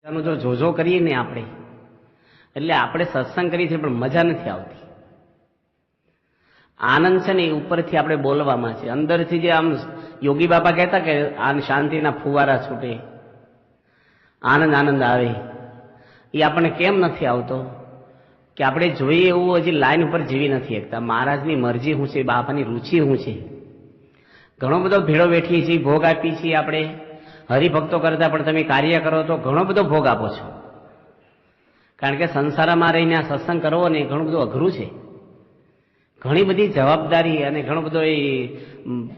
જો જોજો કરીએ ને આપણે, એટલે આપણે સત્સંગ કરીએ છીએ પણ મજા નથી આવતી. આનંદ છે ને એ ઉપરથી આપણે બોલવામાં છે, અંદરથી જે આમ યોગી બાપા કહેતા કે આ શાંતિના ફુવારા છૂટે, આનંદ આનંદ આવે, એ આપણને કેમ નથી આવતો કે આપણે જોઈએ એવું હજી લાઈન ઉપર જીવી નથી શકતા. મહારાજની મરજી શું છે, બાપાની રુચિ શું છે. ઘણો બધો ભેળો બેઠીએ છીએ, ભોગ આપીએ છીએ આપણે હરિભક્તો કરતા, પણ તમે કાર્ય કરો તો ઘણો બધો ભોગ આપો છો. કારણ કે સંસારમાં રહીને આ સત્સંગ કરવો ને ઘણું બધું અઘરું છે. ઘણી બધી જવાબદારી અને ઘણો બધો એ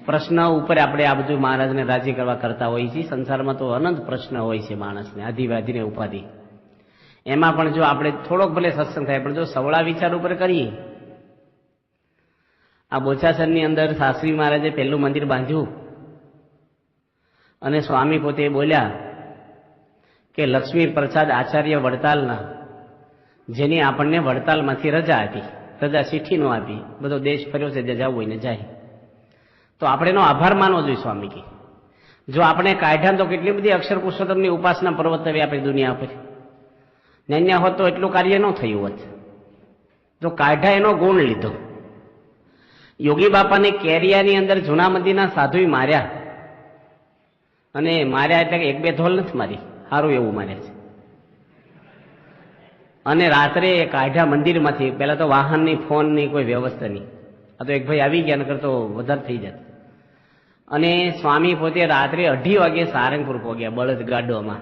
પ્રશ્ન ઉપર આપણે આ બધું મહારાજને રાજી કરવા કરતા હોઈએ છીએ. સંસારમાં તો અનંત પ્રશ્ન હોય છે માણસને, આધિવાધીને ઉપાધિ. એમાં પણ જો આપણે થોડોક ભલે સત્સંગ થાય, પણ જો સવળા વિચાર ઉપર કરીએ. આ બોચાસરની અંદર શાસ્ત્રી મહારાજે પહેલું મંદિર બાંધ્યું અને સ્વામી પોતે બોલ્યા કે લક્ષ્મી પ્રસાદ આચાર્ય વડતાલના, જેની આપણને વડતાલમાંથી રજા આપી, રજા ચિઠ્ઠી નો આપી, બધો દેશ ફર્યો છે, જ્યાં જવું હોય ને જાય. તો આપણે એનો આભાર માનવો જોઈએ સ્વામી કે. જો આપણે કાઢ્યા તો કેટલી બધી અક્ષર પુરુષોત્તમની ઉપાસના પર્વતવી આપણી દુનિયા પર. ન્યા હોત તો એટલું કાર્ય ન થયું હોત. જો કાઢ્યા એનો ગુણ લીધો. યોગી બાપાને કેરિયાની અંદર જૂના મંદિરના સાધુએ માર્યા, અને માર્યા એટલે એક બે ધોલ નથી મારી, સારું એવું માર્યા છે. અને રાત્રે કાઢ્યા મંદિરમાંથી. પહેલા તો વાહનની, ફોનની કોઈ વ્યવસ્થા નહીં. આ તો એક ભાઈ આવી ગયા, નકર તો વધારે થઈ જત. અને સ્વામી પોતે રાત્રે 2:30 વાગે સારંગપુર પહોંચ્યા બળદ ગાડોમાં.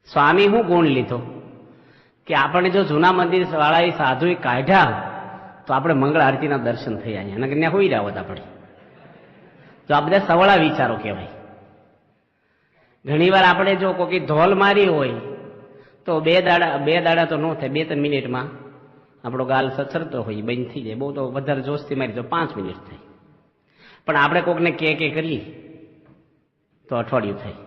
સ્વામી શું ગુણ લીધો કે આપણે જો જૂના મંદિર વાળા સાધુએ કાઢ્યા તો આપણે મંગળ આરતીના દર્શન થયા, અને ત્યાં હોઈ રહ્યા હોત આપણે. તો આ બધા સવળા વિચારો કહેવાય. ઘણી વાર આપણે જો કોઈ ધોલ મારી હોય તો બે દાડા તો ન થાય, 2-3 મિનિટમાં આપણો ગાલ સચરતો હોય, બંધ થઈ જાય. બહુ તો વધારે જોશથી મારી તો 5 મિનિટ થાય. પણ આપણે કોકને કે કરીએ તો અઠવાડિયું થાય.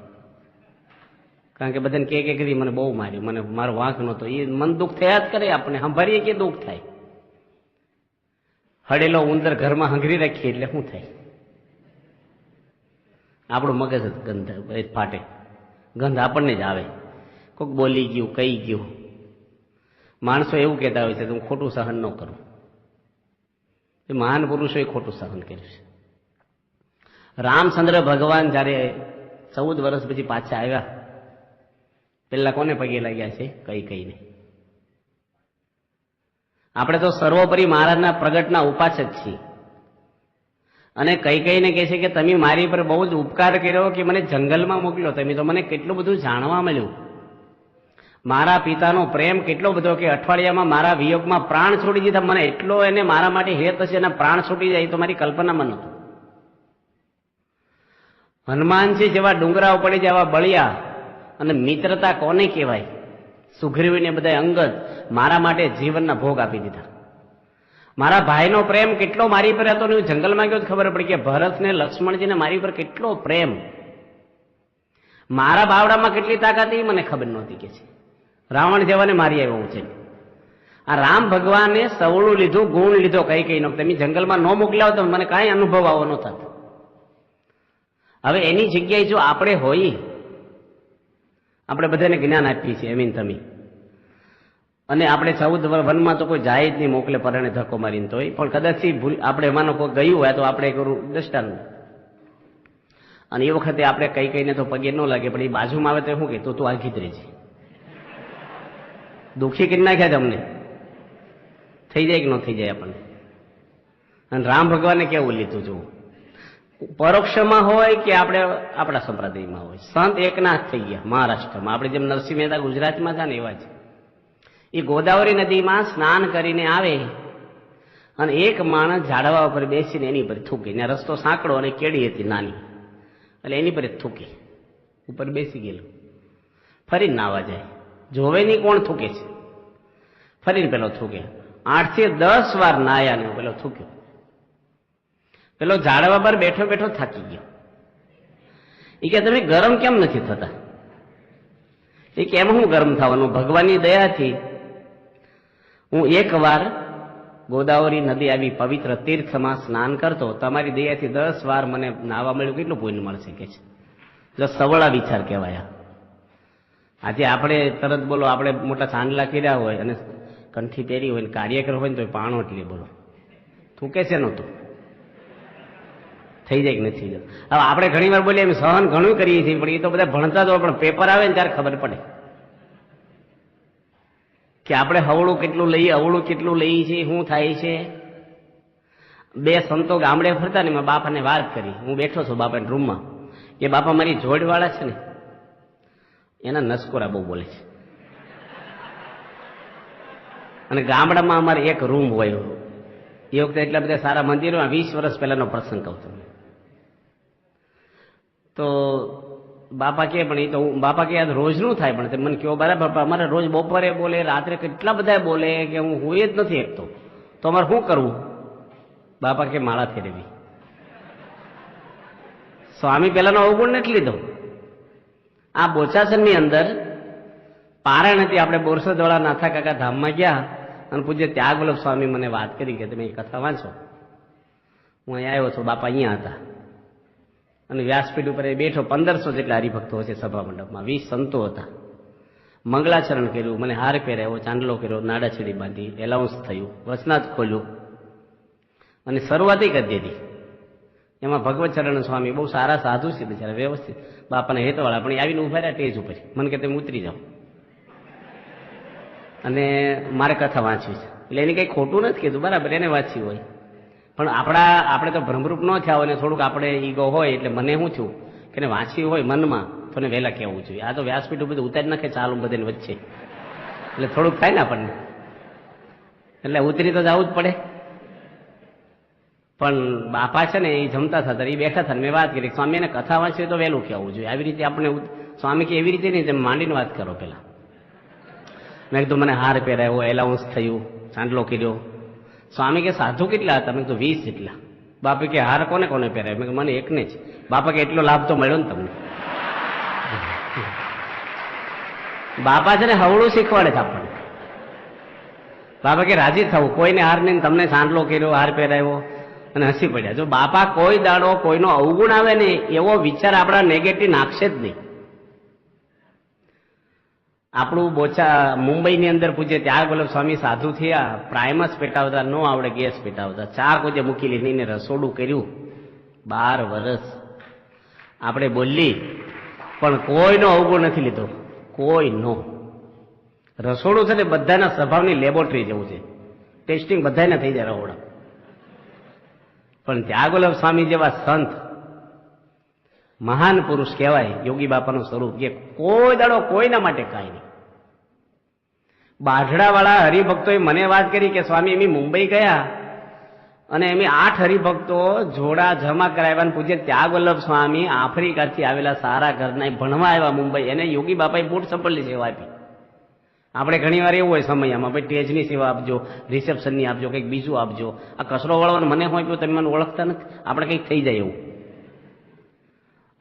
કારણ કે બધાને કે કરી મને બહુ માર્યું, મને મારો વાંક નહોતો, એ મન દુઃખ થયા જ કરે. આપણે સંભાળીએ કે દુઃખ થાય. હડેલો ઉંદર ઘરમાં હંગરી રાખીએ એટલે શું થાય? આપણું મગજ જ ગંધ ફાટે, ગંધ આપણને જ આવે. કોઈક બોલી ગયું, કહી ગયું. માણસો એવું કહેતા હોય છે કે હું ખોટું સહન ન કરું. એ મહાન પુરુષોએ ખોટું સહન કર્યું છે. રામચંદ્ર ભગવાન જયારે 14 વર્ષ પછી પાછા આવ્યા, પેલા કોને પગે લાગ્યા છે? કઈ. આપણે તો સર્વોપરી મહારાજના પ્રગટના ઉપાસક છીએ. અને કઈને કહે છે કે તમે મારી પર બહુ જ ઉપકાર કર્યો કે મને જંગલમાં મોકલ્યો તમે, તો મને કેટલું બધું જાણવા મળ્યું. મારા પિતાનો પ્રેમ કેટલો બધો કે અઠવાડિયામાં મારા વિયોગમાં પ્રાણ છોડી દીધા. મને એટલો એને મારા માટે હેત હશે, એના પ્રાણ છૂટી જાય તો મારી કલ્પનામાં નહોતું. હનુમાનજી જેવા ડુંગરા પડી જેવા બળિયા. અને મિત્રતા કોને કહેવાય? સુગ્રીવને બધા અંગદ મારા માટે જીવનના ભોગ આપી દીધા. મારા ભાઈનો પ્રેમ કેટલો મારી પર હતો ને હું જંગલમાં ગયો ખબર પડી કે ભરતને, લક્ષ્મણજીને મારી પર કેટલો પ્રેમ. મારા બાવડામાં કેટલી તાકાત એ મને ખબર નહોતી કે છે. રાવણ જેવાને મારી આવ્યો છે. આ રામ ભગવાને સવળું લીધું, ગુણ લીધો. કઈ નો તમે જંગલમાં ન મોકલ્યા તો મને કાંઈ અનુભવ આવો ન થતો. હવે એની જગ્યાએ જો આપણે હોઈએ, આપણે બધાને જ્ઞાન આપીએ છીએ એમીન તમે, અને આપણે 14 વનમાં તો કોઈ જાય જ નહીં, મોકલે પરણે ધક્કો મારીને. તો પણ કદાચ આપણે એમાંનો કોઈ ગયું હોય તો આપણે કરું દ્રષ્ટાંત. અને એ વખતે આપણે કઈને તો પગે ન લાગે, પણ એ બાજુમાં આવે તો શું કે તું આઘી જ રહેજે. દુઃખી કરી નાખ્યા તમને. થઈ જાય કે ન થઈ જાય આપણને. અને રામ ભગવાને કેવું લીધું જુઓ, પરોક્ષમાં હોય કે આપણે આપણા સંપ્રદાયમાં હોય. સંત એકનાથ થઈ ગયા મહારાષ્ટ્રમાં. આપણે જેમ નરસિંહ મહેતા ગુજરાતમાં છે ને એવા છે. એ ગોદાવરી નદીમાં સ્નાન કરીને આવે અને એક માણસ ઝાડવા ઉપર બેસીને એની પર થૂકે. ને રસ્તો સાંકડો અને કેડી હતી નાની, એટલે એની પર થૂકે. ઉપર બેસી ગયેલું, ફરીને નાવા જાય, જોવે નહીં કોણ થૂકે છે. ફરીને પેલો થૂકે. 8 થી 10 વાર નાયા ને પેલો થૂક્યો. પેલો ઝાડવા પર બેઠો બેઠો થાકી ગયો. એ કે તમે ગરમ કેમ નથી થતા? એ કેમ હું ગરમ થવાનું? ભગવાનની દયાથી હું એકવાર ગોદાવરી નદી આવી પવિત્ર તીર્થમાં સ્નાન કરતો, તમારી દયાથી 10 વાર મને નાવા મળ્યું. કેટલું પુણ્ય મળશે કે છે? જો સવળા વિચાર કહેવાય. આજે આપણે તરત બોલો, આપણે મોટા ચાંદલા કર્યા હોય અને કંઠી પહેરી હોય ને કાર્યકર હોય ને તો પાણો એટલી બોલો થૂકે છે નહોતું, થઈ જાય કે નથી થઈ જતું. હવે આપણે ઘણી વાર બોલીએ એમ સહન ઘણું કરીએ છીએ, પણ એ તો બધા ભણતા જ હોય, પણ પેપર આવે ને ત્યારે ખબર પડે કે આપણે હવળું કેટલું લઈએ, અવળું કેટલું લઈએ છીએ, શું થાય છે. બે સંતો ગામડે ફરતા ને મેં બાપાને વાત કરી, હું બેઠો છું બાપાના રૂમમાં, કે બાપા મારી જોડવાળા છે ને એના નસકોરા બહુ બોલે છે, અને ગામડામાં અમારે એક રૂમ હોય. એ વખતે એટલા બધા સારા મંદિરોમાં 20 વર્ષ પહેલાનો પ્રસંગ કહું છું. તો બાપા કે પણ એ તો બાપા કે રોજનું થાય, પણ મને કહો બરાબર, અમારે રોજ બપોરે બોલે, રાત્રે કેટલા બધા બોલે કે હું હોય જ નથી એકતો, તો અમારે શું કરવું? બાપા કે માળા ફેરવી. સ્વામી પેલાનો અવગુણ નથી લીધો. આ બોચાસનની અંદર પારણ હતી, આપણે બોરસદવાળા નાથા કાકા ધામમાં ગયા અને પૂજ્ય ત્યાગવલ્લભ સ્વામી મને વાત કરી કે તમે કથા વાંચો. હું અહીંયા આવ્યો છું, બાપા અહીંયા હતા અને વ્યાસપીઠ ઉપર એ બેઠો. 1500 જેટલા હરિભક્તો હશે સભા મંડપમાં, 20 સંતો હતા. મંગળાચરણ કર્યું, મને હાર પહેરાવ્યો, ચાંદલો કર્યો, નાડાછડી બાંધી, એલાઉન્સ થયું, વચનાથ ખોલ્યું અને શરૂઆત કરી દીધી. એમાં ભગવતચરણ સ્વામી બહુ સારા સાધુ છે બિચારા, વ્યવસ્થિત બાપાને હેતવાળા, પણ આવીને ઉભા રહ્યા ટેજ ઉપર. મને કે તમે ઉતરી જાઓ અને મારે કથા વાંચવી છે. એટલે એને કંઈ ખોટું નથી કીધું, બરાબર, એને વાંચી હોય. પણ આપણે તો ભ્રમરૂપ ન થયા હોય ને થોડુંક આપણે ઈગો હોય, એટલે મને શું થયું કે વાંચવી હોય મનમાં તો ને વહેલા કહેવું જોઈએ. આ તો વ્યાસપીઠ બધું ઉતારી નાખે ચાલુ બધાની વચ્ચે, એટલે થોડુંક થાય ને આપણને, એટલે ઉતરી તો જવું જ પડે. પણ બાપા છે ને એ જમતા હતા, એ બેઠા હતા, મેં વાત કરી સ્વામી એને કથા વાંચવી તો વહેલું કહેવું જોઈએ. આવી રીતે આપણે સ્વામી કે એવી રીતે નહીં, તમે માંડીને વાત કરો પેલા. મેં કીધું મને હાર પહેરાયો, એલાઉન્સ થયું, ચાંદલો કર્યો. સ્વામી કે સાધુ કેટલા હતા? મેં કીધું 20 જેટલા. બાપા કે હાર કોને કોને પહેરાય? મેં મને એકને જ. બાપા કે એટલો લાભ તો મળ્યો ને તમને. બાપા છે ને હવળું શીખવાડે છે આપણને. બાપા કે રાજી થવું, કોઈને હાર નહીં, તમને ચાંદલો કર્યો, હાર પહેરાયો અને હસી પડ્યા. જો બાપા કોઈ દાડો કોઈનો અવગુણ આવે ને એવો વિચાર આપણા નેગેટિવ નાખશે જ નહીં. આપણું બોચા મુંબઈની અંદર પૂછે ત્યાગવલ્લભ સ્વામી સાધુ થયા, પ્રાઇમસ પેટાવતા ન આવડે, ગેસ પેટાવતા, ચા કોઈ મૂકી લીધીને રસોડું કર્યું 12 વર્ષ. આપણે બોલી પણ કોઈનો અવગુણ નથી લીધો, કોઈનો. રસોડું છે ને બધાના સ્વભાવની લેબોરેટરી જેવું છે, ટેસ્ટિંગ બધાને થઈ જાય રહોડા. પણ ત્યાગવલ્લભ સ્વામી જેવા સંત મહાન પુરુષ કહેવાય, યોગી બાપાનું સ્વરૂપ, કે કોઈ દાડો કોઈના માટે કાંઈ નહીં. બાઢડાવાળા હરિભક્તોએ મને વાત કરી કે સ્વામી એમ મુંબઈ ગયા અને એમ 8 હરિભક્તો જોડા જમા કરાવ્યા. પૂજ્ય ત્યાગવલ્લભ સ્વામી આફ્રિકાથી આવેલા સારા ઘરના ભણવા આવ્યા મુંબઈ, એને યોગી બાપાએ બૂટ ચંપલની સેવા આપી. આપણે ઘણી વાર એવું હોય સમયમાં, ભાઈ ટેજની સેવા આપજો, રિસેપ્શનની આપજો, કંઈક બીજું આપજો. આ કચરો વાળવાનો મને હોય તો તમે મને ઓળખતા નથી, આપણે કંઈક થઈ જાય એવું.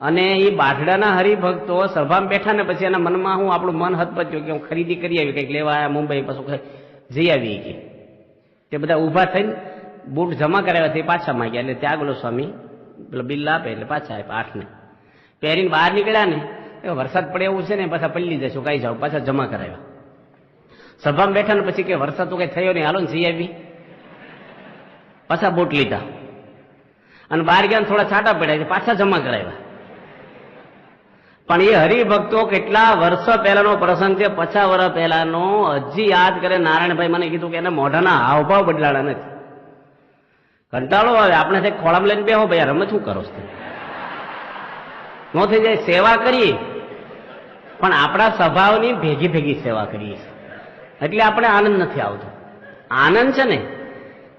અને એ બાઢડાના હરિભક્તો સભામાં બેઠા ને પછી એના મનમાં હું આપણું મન હતપત્યું કે હું ખરીદી કરી આવી, કંઈક લેવા આવ્યા મુંબઈ, પછી જઈ આવી કે તે બધા ઊભા થઈને બૂટ જમા કરાવ્યા તે પાછા માંગ્યા. એટલે ત્યાગવલ્લભ સ્વામી પેલો બિલ આપે એટલે પાછા આપ્યા 8 ને. પહેરીને બહાર નીકળ્યા ને વરસાદ પડે એવું છે ને, પાછા પલ્લી જશો કાંઈ જાઓ, પાછા જમા કરાવ્યા. સભામાં બેઠા ને પછી કે વરસાદ તો કઈ થયો નહીં, હાલો ને જઈ આવી. પાછા બૂટ લીધા અને બહાર ગયા થોડા છાંટા પડ્યા, પાછા જમા કરાવ્યા. પણ એ હરિભક્તો કેટલા વર્ષો પહેલાનો પ્રસંગ છે, 50 વર્ષ પહેલાનો, હજી યાદ કરે. નારાયણભાઈ મને કીધું કે એને મોઢાના હાવભાવ બદલાડા નથી. કંટાળો આવે આપણે ખોળામાં લઈને બેહો, ભાઈ રમત શું કરો છો? ન થઈ જાય સેવા કરીએ પણ આપણા સ્વભાવની ભેગી ભેગી સેવા કરીએ એટલે આપણે આનંદ નથી આવતો. આનંદ છે ને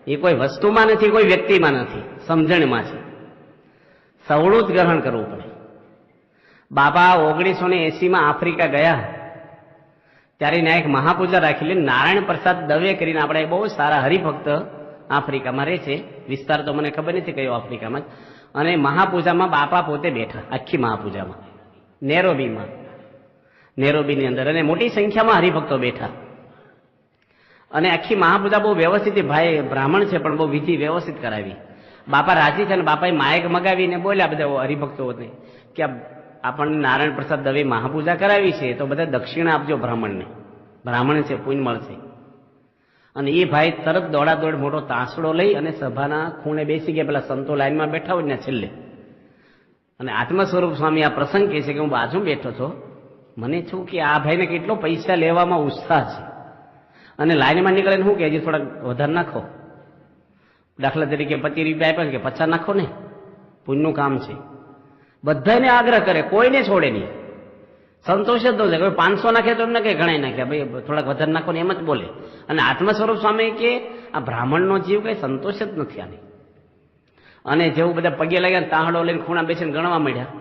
એ કોઈ વસ્તુમાં નથી, કોઈ વ્યક્તિમાં નથી, સમજણમાં છે. સવળું જ ગ્રહણ કરવું પડે. બાબા 1980માં આફ્રિકા ગયા ત્યારે ત્યાં એક મહાપૂજા રાખેલી. નારાયણ પ્રસાદ દવે કરીને આપણે બહુ સારા હરિભક્ત આફ્રિકામાં રહે છે, વિસ્તાર તો મને ખબર નથી કયો આફ્રિકામાં. અને મહાપૂજામાં બાપા પોતે બેઠા, આખી મહાપૂજામાં નેરોબીની અંદર, અને મોટી સંખ્યામાં હરિભક્તો બેઠા. અને આખી મહાપૂજા બહુ વ્યવસ્થિત, ભાઈ બ્રાહ્મણ છે પણ બહુ વિધિ વ્યવસ્થિત કરાવી. બાપા રાજી છે અને બાપાએ માયક મગાવીને બોલ્યા બધા હરિભક્તો કે આપણને નારાયણ પ્રસાદ દવે મહાપૂજા કરાવી છે તો બધા દક્ષિણા આપજો બ્રાહ્મણને, બ્રાહ્મણ છે પુણ્ય મળશે. અને એ ભાઈ તરત દોડાદોડ મોટો તાંસડો લઈ અને સભાના ખૂણે બેસી ગયા. પેલા સંતો લાઈનમાં બેઠા હોય ને છેલ્લે. અને આત્મ સ્વરૂપ સ્વામી આ પ્રસંગ કહે છે કે હું બાજુ બેઠો છો, મને છું કે આ ભાઈને કેટલો પૈસા લેવામાં ઉત્સાહ છે, અને લાઈનમાં નીકળે શું કે હજી થોડાક વધારે નાખો. દાખલા તરીકે 25 રૂપિયા આપ્યા કે 50 નાખો ને, પુણ્યનું કામ છે. બધાને આગ્રહ કરે, કોઈને છોડે નહીં, સંતોષ જ ન થાય. કોઈ 500 નાખે તો એમને કઈ ગણાય નાખ્યા, ભાઈ થોડાક વધારે નાખો ને એમ જ બોલે. અને આત્મ સ્વરૂપ સ્વામી કે આ બ્રાહ્મણનો જીવ કઈ સંતોષ જ નથી આને. અને જેવું બધા પગે લાગ્યા તાહડો લઈને ખૂણા બેસીને ગણવા માંડ્યા.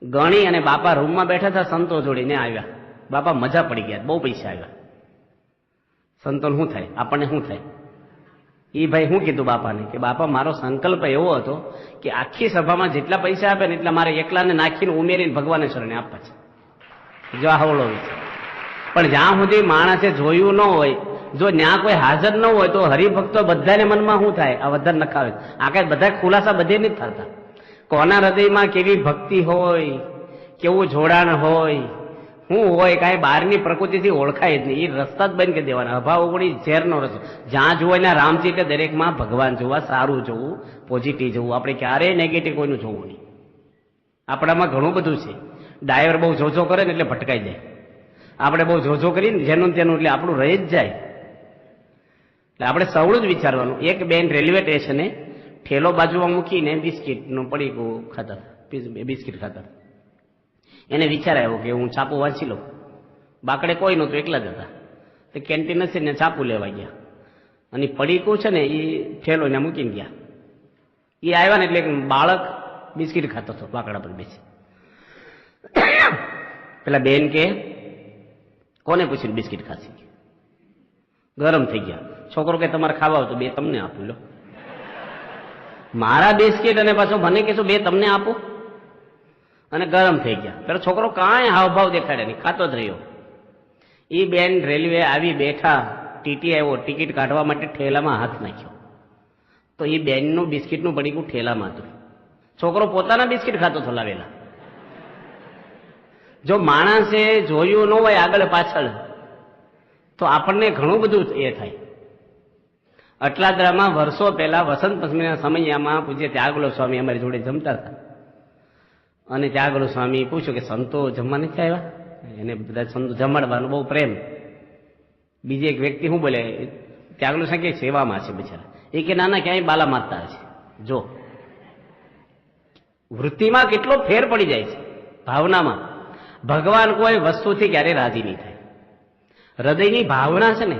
ગણી અને બાપા રૂમમાં બેઠા હતા, સંતો જોડીને આવ્યા. બાપા મજા પડી ગયા, બહુ પૈસા આવ્યા. સંતોને શું થાય, આપણને શું થાય? એ ભાઈ શું કીધું બાપાને કે બાપા મારો સંકલ્પ એવો હતો કે આખી સભામાં જેટલા પૈસા આપે ને એટલા મારે એકલાને નાખીને ઉમેરીને ભગવાને શરણે આપવા છે. જો આ હવળો વિચાર. પણ જ્યાં સુધી માણસે જોયું ન હોય, જો ત્યાં કોઈ હાજર ન હોય તો હરિભક્તો બધાને મનમાં શું થાય, આ વધારે નખાવે. આ કઈ બધા ખુલાસા બધે નથી થતા. કોના હૃદયમાં કેવી ભક્તિ હોય, કેવું જોડાણ હોય, શું હોય, કાંઈ બહારની પ્રકૃતિથી ઓળખાય જ નહીં. એ રસ્તા જ બંધ કરી દેવાના. અભાવ ઓગણી ઝેરનો રસ્તો. જ્યાં જોવાય ને રામજી એટલે દરેકમાં ભગવાન જોવા, સારું જોવું, પોઝિટિવ જોવું. આપણે ક્યારેય નેગેટિવ કોઈનું જોવું નહીં. આપણામાં ઘણું બધું છે. ડાયવર બહુ જોજો કરે ને એટલે ભટકાઈ જાય. આપણે બહુ જોજો કરીને જેનું તેનું એટલે આપણું રહી જ જાય. એટલે આપણે સવળું જ વિચારવાનું. એક બેન રેલવે સ્ટેશને ઠેલો બાજુમાં મૂકીને બિસ્કીટનું પડીકું ખાતા, બિસ્કીટ ખાતા. એને વિચાર આવ્યો કે હું છાપું વાંચી લઉં. બાકડે કોઈ નહોતું, એકલા જ હતા. તો કેન્ટીન હશે ને છાપું લેવા ગયા અને પડીકું છે ને એ ઠેલો એને મૂકીને ગયા. એ આવ્યા ને એટલે બાળક બિસ્કીટ ખાતો હતો બાકડા પર બેસી. પેલા બેન કે કોને પૂછીને બિસ્કીટ ખાશી? ગરમ થઈ ગયા. છોકરો કે તમારે ખાવા હોય તો બે તમને આપું લો. મારા બિસ્કીટ અને પાછો મને કહેશું બે તમને આપું? અને ગરમ થઈ ગયા. પેલો છોકરો કાંઈ હાવભાવ દેખાડે નહીં, ખાતો જ રહ્યો. એ બેન રેલવે આવી બેઠા, ટીટી આવ્યો, ટિકિટ કાઢવા માટે ઠેલામાં હાથ નાખ્યો તો એ બેનનું બિસ્કીટનું પડીકું ઠેલામાં હતું. છોકરો પોતાના બિસ્કીટ ખાતો હતો લાવેલા. જો માણસે જોયું ન હોય આગળ પાછળ તો આપણને ઘણું બધું એ થાય. અટલાદરામાં વર્ષો પહેલા વસંત પંચમીના સમયમાં પૂજ્ય ત્યાગલો સ્વામી અમારી જોડે જમતા હતા. અને ત્યાગલો સ્વામી પૂછ્યું કે સંતો જમવા નથી આવ્યા? એને બધા સંતો જમાડવાનો બહુ પ્રેમ. બીજી એક વ્યક્તિ શું બોલે, ત્યાગલો સ્વામી કે સેવામાં છે બિચારા. એ કે નાના ક્યાંય બાલા મારતા છે. જો વૃત્તિમાં કેટલો ફેર પડી જાય છે, ભાવનામાં. ભગવાન કોઈ વસ્તુથી ક્યારેય રાજી નહીં થાય. હૃદયની ભાવના છે ને,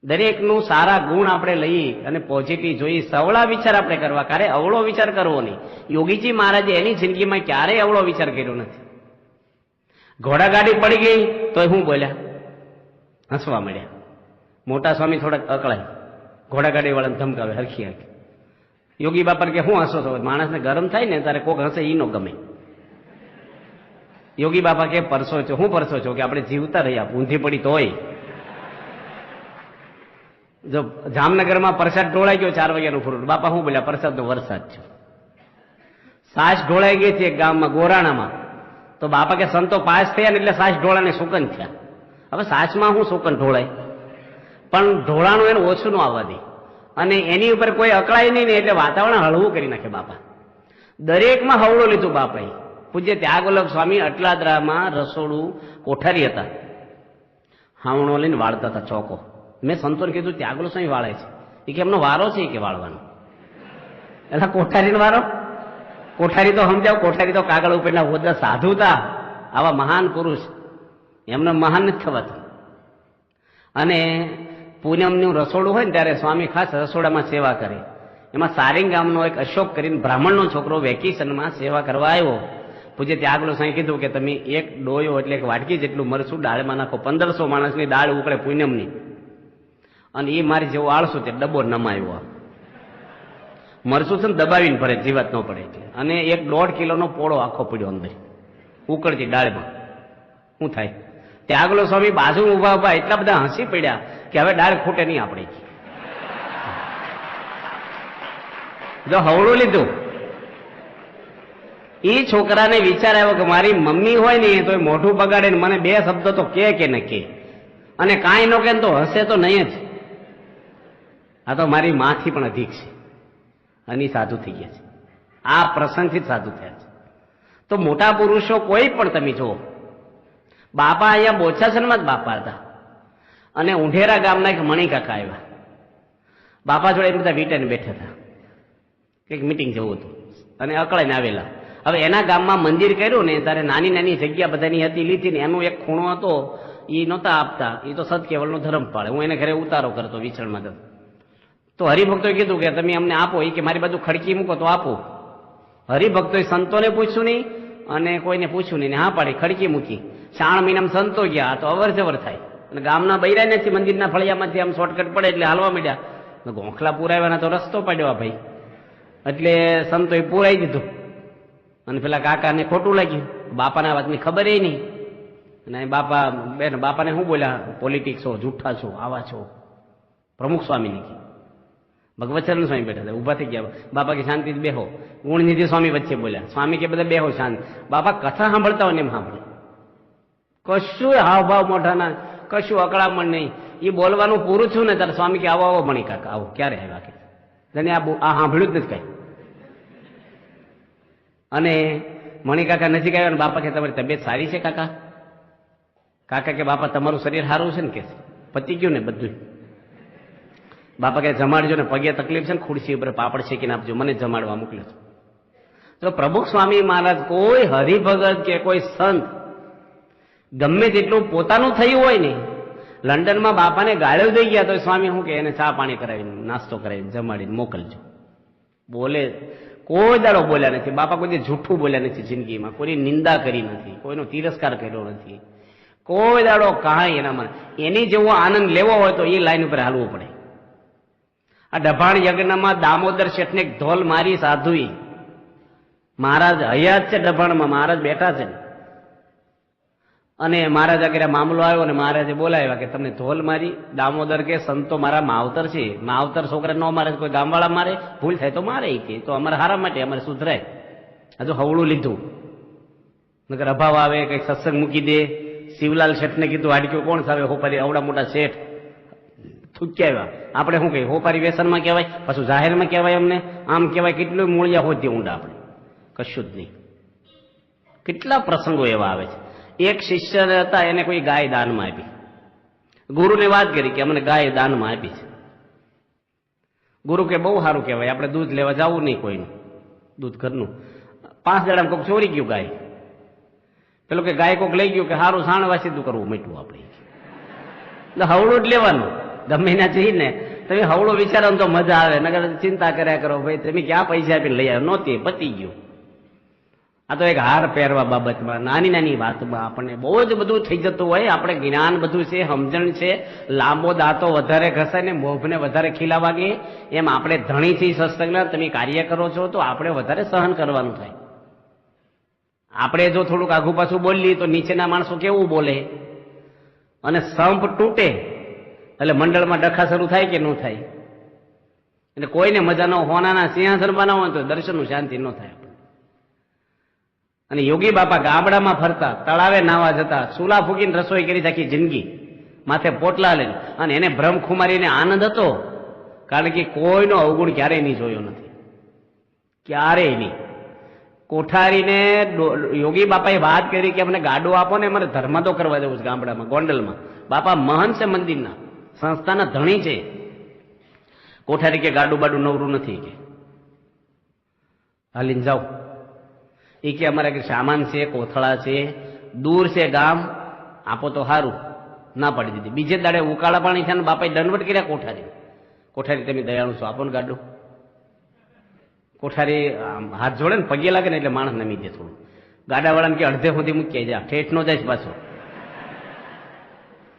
દરેકનું સારા ગુણ આપણે લઈ અને પોઝિટિવ જોઈ, સવળા વિચાર આપણે કરવા, ક્યારે અવળો વિચાર કરવો નહીં. યોગીજી મહારાજે એની જિંદગીમાં ક્યારેય અવળો વિચાર કર્યો નથી. ઘોડાગાડી પડી ગઈ તો શું બોલ્યા? હસવા મળ્યા. મોટા સ્વામી થોડાક અકળાય, ઘોડાગાડી વાળાને ધમકાવે હરખી હરખી. યોગી બાપા કે શું હસો છો? માણસને ગરમ થાય ને ત્યારે કોક હસે ઈ નો ગમે. યોગી બાપા કે પરસો છો? હું પરસો છો? કે આપણે જીવતા રહ્યા, ઊંધી પડી તો હોય. જો જામનગરમાં પ્રસાદ ઢોળાઈ ગયો 4 વાગ્યાનું ફ્રૂટ, બાપા શું બોલ્યા? પ્રસાદનો વરસાદ છે. સાસ ઢોળાઈ ગઈ છે એક ગામમાં ગોરાણામાં, તો બાપા કે સંતો પાસ થયા ને એટલે સાસ ઢોળાને સુકન થયા. હવે સાસમાં શું સુકન ઢોળાય, પણ ઢોળાનું એનું ઓછું ન આવવા દે અને એની ઉપર કોઈ અકળાય નહીં ને એટલે વાતાવરણ હળવું કરી નાખે બાપા. દરેકમાં હવળું લીધું બાપાએ. પૂજ્ય ત્યાગવલ્લભ સ્વામી અટલાદરામાં રસોડું કોઠારી હતા, હાવણો લઈને વાળતા હતા ચોકો. મેં સંતોને કીધું ત્યાગવલ્લભ સ્વામી વાળે છે? એ કે એમનો વારો છે કે વાળવાનો? એટલે કોઠારીનો વારો? કોઠારી તો સમજાવ, કોઠારી તો કાગળ ઉપરના હોદ્દા સાધુ હતા. આવા મહાન પુરુષ, એમને મહાન નથી થવાતું. અને પૂનમનું રસોડું હોય ને ત્યારે સ્વામી ખાસ રસોડામાં સેવા કરે. એમાં સારિંગ ગામનો એક અશોક કરીને બ્રાહ્મણનો છોકરો વેકેશનમાં સેવા કરવા આવ્યો. પૂજ્ય ત્યાગવલ્લભ સ્વામી કીધું કે તમે એક ડોયો એટલે એક વાટકી જેટલું મરચું દાળમાં નાખો. 1500 માણસની દાળ ઉકળે પૂનમની. અને એ મારી જેવો આળસું તે ડબ્બો નમાયો. મરચું છે ને દબાવીને ભરે, જીવાત ન પડે એટલે. અને 1.5 કિલોનો પોળો આખો પડ્યો અંદર ઉકળતી દાળમાં. શું થાય? ત્યાગવલ્લભ સ્વામી બાજુ ઉભા ઉભા એટલા બધા હસી પડ્યા કે હવે દાળ ખૂટે નહીં આપણે. જો હવળું લીધું એ છોકરાને વિચાર આવ્યો કે મારી મમ્મી હોય ને તો મોઢું બગાડે ને મને બે શબ્દો તો કે ન કે, અને કાંઈ ન કે તો હશે તો નહીં જ. આ તો મારી માથી પણ અધિક છે, અને સાધુ થઈ ગયા છે. આ પ્રસંગથી જ સાધુ થયા છે. તો મોટા પુરુષો કોઈ પણ તમે જુઓ, બાપા અહીંયા બોચાસનમાં જ બાપા હતા, અને ઉંઢેરા ગામના એક મણિકાકા આવ્યા. બાપા જોડે એ બધા વીટાઈને બેઠા હતા, કંઈક મિટિંગ જવું હતું, અને અકળાઈને આવેલા. હવે એના ગામમાં મંદિર કર્યું ને ત્યારે નાની નાની જગ્યા બધાની હતી, લીધી ને એનો એક ખૂણો હતો, એ નહોતા આપતા. એ તો સદકેવલનો ધર્મ પાળે. હું એને ઘરે ઉતારો કરતો વિચરણમાં જતો. તો હરિભક્તોએ કીધું કે તમે અમને આપો. એ કે મારી બાજુ ખડકી મૂકો તો આપો. હરિભક્તોએ સંતોને પૂછ્યું નહીં અને કોઈને પૂછ્યું નહીં, હા પાડી ખડકી મૂકી. 4 મહિનામાં સંતો ગયા તો અવર જવર થાય, અને ગામના બૈરા નથી, મંદિરના ફળિયામાંથી આમ શોર્ટકટ પડે એટલે હાલવા માંડ્યા. ગોખલા પુરાવ્યાના તો રસ્તો પાડ્યો ભાઈ, એટલે સંતોએ પુરાઈ દીધું. અને પેલા કાકાને ખોટું લાગ્યું, બાપાના વાતની ખબર એ નહીં. અને બાપા બેન બાપાને શું બોલ્યા, પોલિટિક્સ છો, જૂઠા છો, આવા છો. પ્રમુખ સ્વામીને કી ભગવચરણ સ્વામી બેઠા હતા, ઉભા થઈ ગયા. બાપા કે શાંતિ બેહો. ગુણનિધિ સ્વામી વચ્ચે બોલ્યા. સ્વામી કે બધા બેહો શાંત. બાપા કથા સાંભળતા હોય ને એમ સાંભળે, કશું હાવભાવ મોઢાના, કશું અકળામણ નહીં. એ બોલવાનું પૂરું થયું ને ત્યારે સ્વામી કે આવો આવો મણી કાકા આવો. ક્યારે આવ્યા કે આ સાંભળ્યું જ નથી કઈ. અને મણિકાકા નજીક આવ્યા ને બાપા કે તમારી તબિયત સારી છે કાકા? કાકા કે બાપા તમારું શરીર સારું છે ને? કે પતી ગયું ને બધું? બાપા કે જમાડજો ને, પગે તકલીફ છે ને, ખુરશી ઉપર પાપડ શેકીને આપજો, મને જમાડવા મોકલ્યો છો. તો પ્રભુ સ્વામી મહારાજ કોઈ હરિભગત કે કોઈ સંત ગમે તેટલું પોતાનું થયું હોય ને, લંડનમાં બાપાને ગાળ્યો દઈ ગયા તો સ્વામી શું કે એને ચા પાણી કરાવીને નાસ્તો કરાવીને જમાડીને મોકલજો. બોલે કોઈ દાડો બોલ્યા નથી. બાપા કોઈ જૂઠું બોલ્યા નથી જિંદગીમાં, કોઈની નિંદા કરી નથી, કોઈનો તિરસ્કાર કર્યો નથી, કોઈ દાડો કાંઈ એનામાં. એની જેવો આનંદ લેવો હોય તો એ લાઈન ઉપર હાલવું પડે. આ ડભાણ યજ્ઞમાં દામોદર શેઠને ધોલ મારી સાધુઈ, મહારાજ હયાત છે ડભાણમાં, મહારાજ બેઠા છે. અને મહારાજ આગળ મામલો આવ્યો અને મહારાજે બોલાવ્યા કે તમને ધોલ મારી. દામોદર કે સંતો મારા માવતર છે, માવતર છોકરા ન મારે, કોઈ ગામવાળા મારે, ભૂલ થાય તો મારે, કે તો અમારે હારા માટે, અમારે સુધરાય. હજુ હવળું લીધું, નકર અભાવ આવે, કઈક સત્સંગ મૂકી દે. શિવલાલ શેઠને કીધું હાડક્યું કોણ સાવે, હોપારી આવડા મોટા શેઠ થૂક્યા. આપણે શું કહીએ, હોપારી વ્યસનમાં કહેવાય, પાછું જાહેરમાં કહેવાય, અમને આમ કહેવાય. કેટલું મૂળિયા હોતી ઊંડા આપણે, કશું જ નહીં. કેટલા પ્રસંગો એવા આવે છે. એક શિષ્ય હતા, એને કોઈ ગાય દાનમાં આપી. ગુરુને વાત કરી કે અમને ગાય દાનમાં આપી છે. ગુરુ કે બહુ સારું કહેવાય, આપણે દૂધ લેવા જવું નહીં કોઈનું, દૂધ ઘરનું. 5 દાડામાં કોઈક ચોરી ગયું ગાય. પેલો કે ગાય કોઈક લઈ ગયું કે સારું સાણવા સીધું કરવું મીઠું આપણે. એટલે હવળું જ લેવાનું ગમે ના જઈને. તમે હવળો વિચારો તો મજા આવે, નગર ચિંતા કર્યા કરો ભાઈ તમે ક્યાં પૈસા આપીને લઈ આવ્યા, નહોતી પતી ગયું. આ તો એક હાર પહેરવા બાબતમાં, નાની નાની વાતમાં આપણને બહુ જ બધું થઈ જતું હોય. આપણે જ્ઞાન બધું છે, સમજણ છે, લાંબો દાંતો વધારે ઘસાય ને મોભને વધારે ખીલા વાગે, એમ આપણે ધણીથી સત્સંગના તમે કાર્ય કરો છો તો આપણે વધારે સહન કરવાનું થાય. આપણે જો થોડુંક આઘું પાછું બોલીએ તો નીચેના માણસો કેવું બોલે, અને સંપ તૂટે એટલે મંડળમાં ડખા શરૂ થાય કે ન થાય. એટલે કોઈને મજા ન, હોનાના સિંહાસન બનાવો તો દર્શનનું શાંતિ ન થાય. અને યોગી બાપા ગામડામાં ફરતા, તળાવે નાવા જતા, ચૂલા ફૂકીને રસોઈ કરી આખી જિંદગી, માથે પોટલા લઈને. અને એને બ્રહ્મકુમારીને આનંદ હતો, કારણ કે કોઈનો અવગુણ ક્યારેય નહીં જોયો નથી, ક્યારેય નહીં. કોઠારીને યોગી બાપાએ વાત કરી કે અમને ગાડો આપો ને, અમારે ધર્માદો કરવા જવું છે ગામડામાં, ગોંડલમાં. બાપા મહંત છે, મંદિરના સંસ્થાના ધણી છે. કોઠારી કે ગાડું બાડું નવરું નથી, કે હાલીને જાઓ. એ કે અમારે સામાન છે, કોથળા છે, દૂર છે ગામ, આપો તો સારું. ના પાડી દીધી. બીજે દાડે ઉકાળા પાણી છે ને બાપાએ દંડવટ કર્યા કોઠારી. કોઠારી તમે દયાળુ છો, આપો ને ગાડું. કોઠારી હાથ જોડે ને પગે લાગે ને એટલે માણસ નમી દે થોડું. ગાડાવાળાને કે અડધે સુધી મૂકી જાય, ઠેઠ નો જાય પાછો.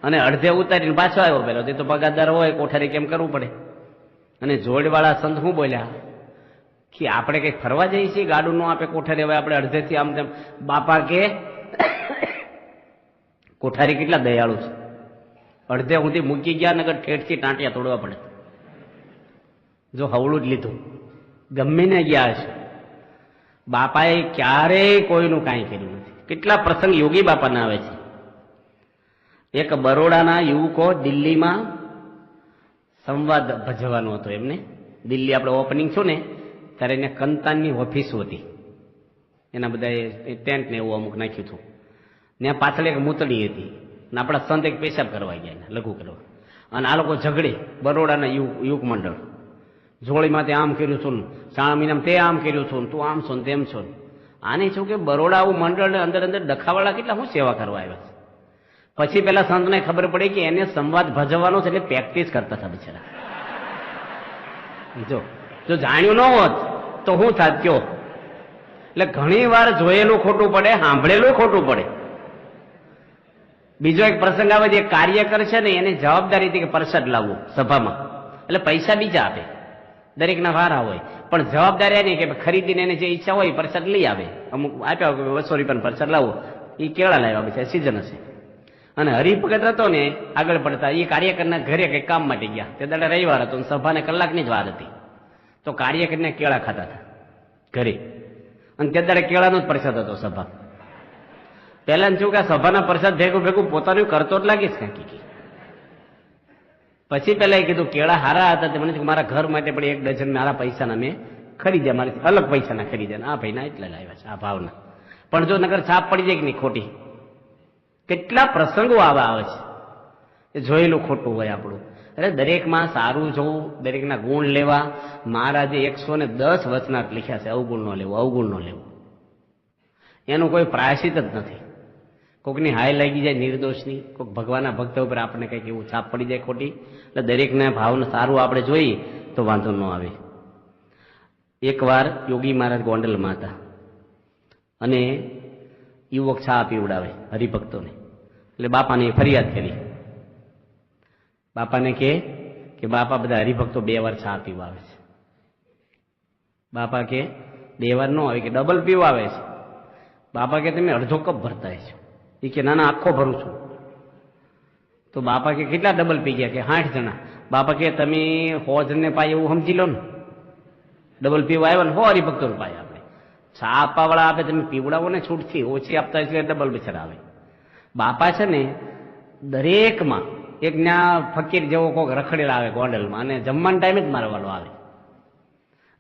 અને અડધે ઉતારીને પાછો આવ્યો. પેલો તે તો પગારદાર હોય, કોઠારી કેમ કરવું પડે. અને જોડવાળા સંત શું બોલ્યા કે આપણે કંઈક ફરવા જઈએ છીએ, ગાડું નો આપે કોઠારી, હવે આપણે અડધેથી આમ તેમ. બાપા કે કોઠારી કેટલા દયાળુ છે, અડધે સુધી મૂકી ગયા, નગર ઠેઠથી ટાંટિયા તોડવા પડે. જો હવળું જ લીધું, ગમે ને ગયા હશે. બાપાએ ક્યારેય કોઈનું કાંઈ કર્યું નથી. કેટલા પ્રસંગ યોગી બાપાના આવે છે. એક બરોડાના યુવકો દિલ્હીમાં સંવાદ ભજવાનો હતો એમને. દિલ્હી આપણે ઓપનિંગ છું ને ત્યારે એને કંતાનની ઓફિસો હતી, એના બધા ટેન્ટ ને એવું અમુક નાખ્યું હતું. ત્યાં પાછળ એક મૂતળી હતી અને આપણા સંત એક પેશાબ કરવા ગયા લઘુ કરવા, અને આ લોકો ઝઘડે. બરોડાના યુવક મંડળ જોડીમાં તે આમ કર્યું છું, 3 મહિનામાં તે આમ કર્યું છું, તું આમ છો ને તેમ છો. આને શું કે બરોડા આવું મંડળ અંદર અંદર ડખાવાળા કેટલા શું સેવા કરવા આવ્યા છે. પછી પેલા સંતને ખબર પડી કે એને સંવાદ ભજવવાનો છે, એટલે પ્રેક્ટિસ કરતા હતા બિચારા. જો જાણ્યું ન હોત તો શું થાત કયો. એટલે ઘણી વાર જોયેલું ખોટું પડે, સાંભળેલું ખોટું પડે. બીજો એક પ્રસંગ આવે છે, કાર્યકર છે ને એની જવાબદારી હતી કે પ્રસાદ લાવવું સભામાં, એટલે પૈસા બીજા આપે, દરેકના વારા હોય, પણ જવાબદારી એની કે ખરીદીને એને જે ઈચ્છા હોય પ્રસાદ લઈ આવે. અમુક આપ્યા 200 રૂપિયાનો પ્રસાદ લાવો, એ કેળા લાવ્યા છે, સિઝન હશે. અને હરિભગત હતો ને આગળ પડતા, એ કાર્યકરના ઘરે કંઈક કામ માટે ગયા. તે દાડે રવિવાર હતો, સભાને કલાકની જ વાર હતી, તો કાર્યકરને કેળા ખાતા હતા ઘરે, અને તે દાડે કેળાનો જ પ્રસાદ હતો સભા. પહેલા શું કે સભાના પ્રસાદ ભેગું ભેગું પોતાનું કરતો જ લાગીશ કાંકી. પછી પેલા એ કીધું કેળા હારા હતા, તે મને મારા ઘર માટે પણ 1 ડઝન મારા પૈસાના મેં ખરીદ્યા, મારે અલગ પૈસાના ખરીદ્યા. આ ભાઈના એટલા લાવ્યા છે, આ ભાવના. પણ જો નગર છાપ પડી જાય કે નહીં ખોટી. કેટલા પ્રસંગો આવા આવે છે એ જોયેલું ખોટું હોય આપણું. એટલે દરેકમાં સારું જોવું, દરેકના ગુણ લેવા. મહારાજે 110 વચનાર્થ લખ્યા છે, અવગુણ ન લેવું, અવગુણ ન લેવું. એનું કોઈ પ્રાયશ્ચિત જ નથી. કોઈકની હાય લાગી જાય નિર્દોષની, કોઈક ભગવાનના ભક્ત ઉપર આપણે કંઈક એવું છાપ પડી જાય ખોટી. એટલે દરેકના ભાવને સારું આપણે જોઈએ તો વાંધો ન આવે. એકવાર યોગી મહારાજ ગોંડલમાં હતા અને યુવક ચા પીવડાવે હરિભક્તોને, એટલે બાપાને ફરિયાદ કરી. બાપાને કે બાપા બધા હરિભક્તો 2 વાર ચા પીવાવે છે. બાપા કે 2 વાર ન આવે, કે ડબલ પીવાવે છે. બાપા કે તમે અડધો કપ ભરતા છો. એ કે ના આખો ભરું છું. તો બાપા કે કેટલા ડબલ પી ગયા? કે 60 જણા. બાપા કે તમે 100 જણને પાય એવું સમજી લો ને, ડબલ પીવા આવ્યા ને 100 હરિભક્તોને પાય. આપણે ચા આપવાવાળા આપે, તમે પીવડાવો ને છૂટથી, ઓછી આપતા એટલે ડબલ બિચારા આવે. બાપા છે ને દરેકમાં એક ન્યા ફકીર જેવો કોઈક રખડેલા આવે ગોંડલમાં, અને જમવાનો ટાઈમે જ મારવાનો આવે,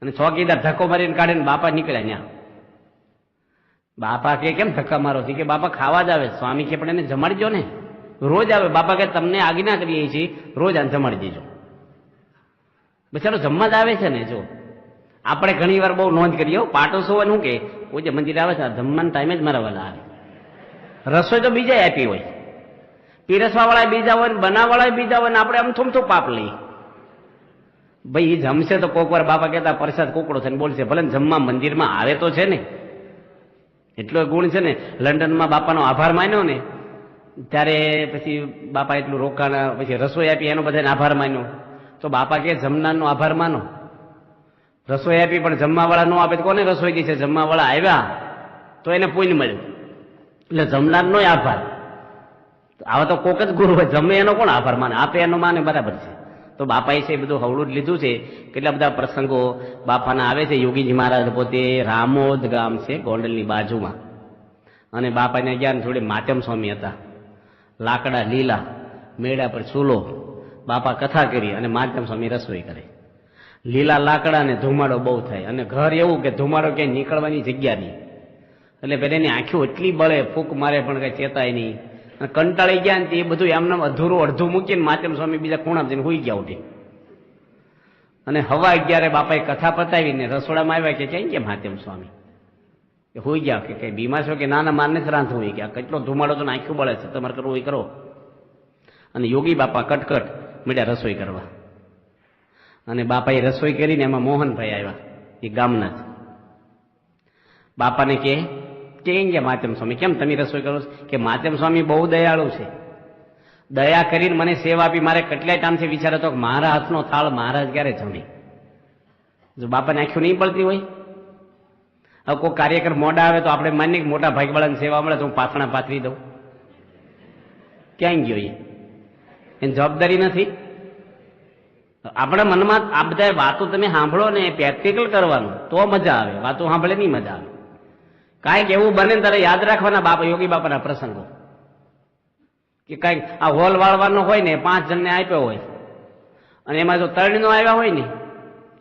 અને ચોકીદાર ધક્કો મારીને કાઢે ને બાપા નીકળ્યા ન્યા. બાપા કે કેમ ધક્કા મારો છે? કે બાપા ખાવા જ આવે. સ્વામી કે પણ એને જમાડજો ને, રોજ આવે. બાપા કે તમને આજ્ઞા કરીએ છીએ, રોજ આને જમાડી દેજો. બિચારો જમવા જ આવે છે ને. જો આપણે ઘણી વાર બહુ નોંધ કરીએ, પાટોસો હોય શું કે કોઈ જે મંદિર આવે છે જમવાના ટાઈમે જ મારવાલા આવે. રસોઈ તો બીજા આપી હોય, પીરસવા વાળા બીજા હોય ને બનાવવાળા બીજા હોય, ને આપણે આમ થોમથું પાપ લઈએ. ભાઈ એ જમશે તો કોક વાર બાપા કહેતા પ્રસાદ કોકડો થઈને બોલશે, ભલે જમવા મંદિરમાં આવે તો છે ને. એટલો ગુણ છે ને. લંડનમાં બાપાનો આભાર માન્યો ને ત્યારે પછી બાપા એટલું રોકાણ, પછી રસોઈ આપી એનો બધાને આભાર માન્યો. તો બાપા કે જમનારનો આભાર માનો. રસોઈ આપી પણ જમવાવાળા ન આપે તો કોને રસોઈ દી છે? જમવાવાળા આવ્યા તો એને પુણ્ય મળ્યું, એટલે જમનારનો આભાર. આવા તો કોક જ ગુરુ હોય, જમે એનો કોણ આભાર માને? આપે એનો માને, બરાબર છે. તો બાપાએ છે બધું હવળું જ લીધું છે. કેટલા બધા પ્રસંગો બાપાના આવે છે. યોગીજી મહારાજ પોતે રામોદ ગામ છે ગોંડલની બાજુમાં, અને બાપાને ગયા થોડી માતમ સ્વામી હતા. લાકડા લીલા, મેળા પર ચૂલો, બાપા કથા કરી અને માતમ સ્વામી રસોઈ કરે. લીલા લાકડા ને ધુમાડો બહુ થાય, અને ઘર એવું કે ધુમાડો ક્યાંય નીકળવાની જગ્યા નહીં. એટલે પેલા એની આંખો એટલી બળે, ફૂંક મારે પણ કઈ ચેતાય નહીં. કંટાળી ગયા ને એ બધું એમને અધૂરું અડધું મૂકીને માતમ સ્વામી બીજા ખૂણા જઈને હુઈ ગયા ઉઠી. અને હવા 11 બાપાએ કથા પતાવીને રસોડામાં આવ્યા કે ક્યાં ગયા માતમ સ્વામી? એ હુઈ ગયા. કે કઈ બીમાર છો? કે ના મારને જ રાંધવું હોય. કે આ કેટલો ધુમાડો તો આંખું બળે છે, તમારે કરવું એ કરો. અને યોગી બાપા કટકટ મીડિયા રસોઈ કરવા. અને બાપાએ રસોઈ કરીને એમાં મોહનભાઈ આવ્યા, એ ગામના જ. બાપાને કે કેમ ગયા માતમ સ્વામી? કેમ તમે રસોઈ કરો? કે માતમ સ્વામી બહુ દયાળુ છે, દયા કરીને મને સેવા આપી. મારે કેટલાય ટાઈમથી વિચાર હતો કે મારા હાથનો થાળ મહારાજ ક્યારે જમે. જો બાપાને આંખું નહીં પડતી હોય, હવે કોઈ કાર્યકર મોડા આવે તો આપણે માનીએ કે મોટા ભાગવાળાની સેવા મળે તો હું પાથણા પાથરી દઉં. ક્યાં ગયો? એની જવાબદારી નથી. આપણા મનમાં આ બધા વાતો તમે સાંભળો ને, પ્રેક્ટિકલ કરવાનું તો મજા આવે. વાતો સાંભળે નહીં મજા આવે. કાંઈક એવું બને ને તારે યાદ રાખવાના બાપા યોગી બાપાના પ્રસંગો, કે કાંઈક આ હોલ વાળવાનો હોય ને 5 જણને આપ્યો હોય અને એમાં જો 3 નો આવ્યા હોય ને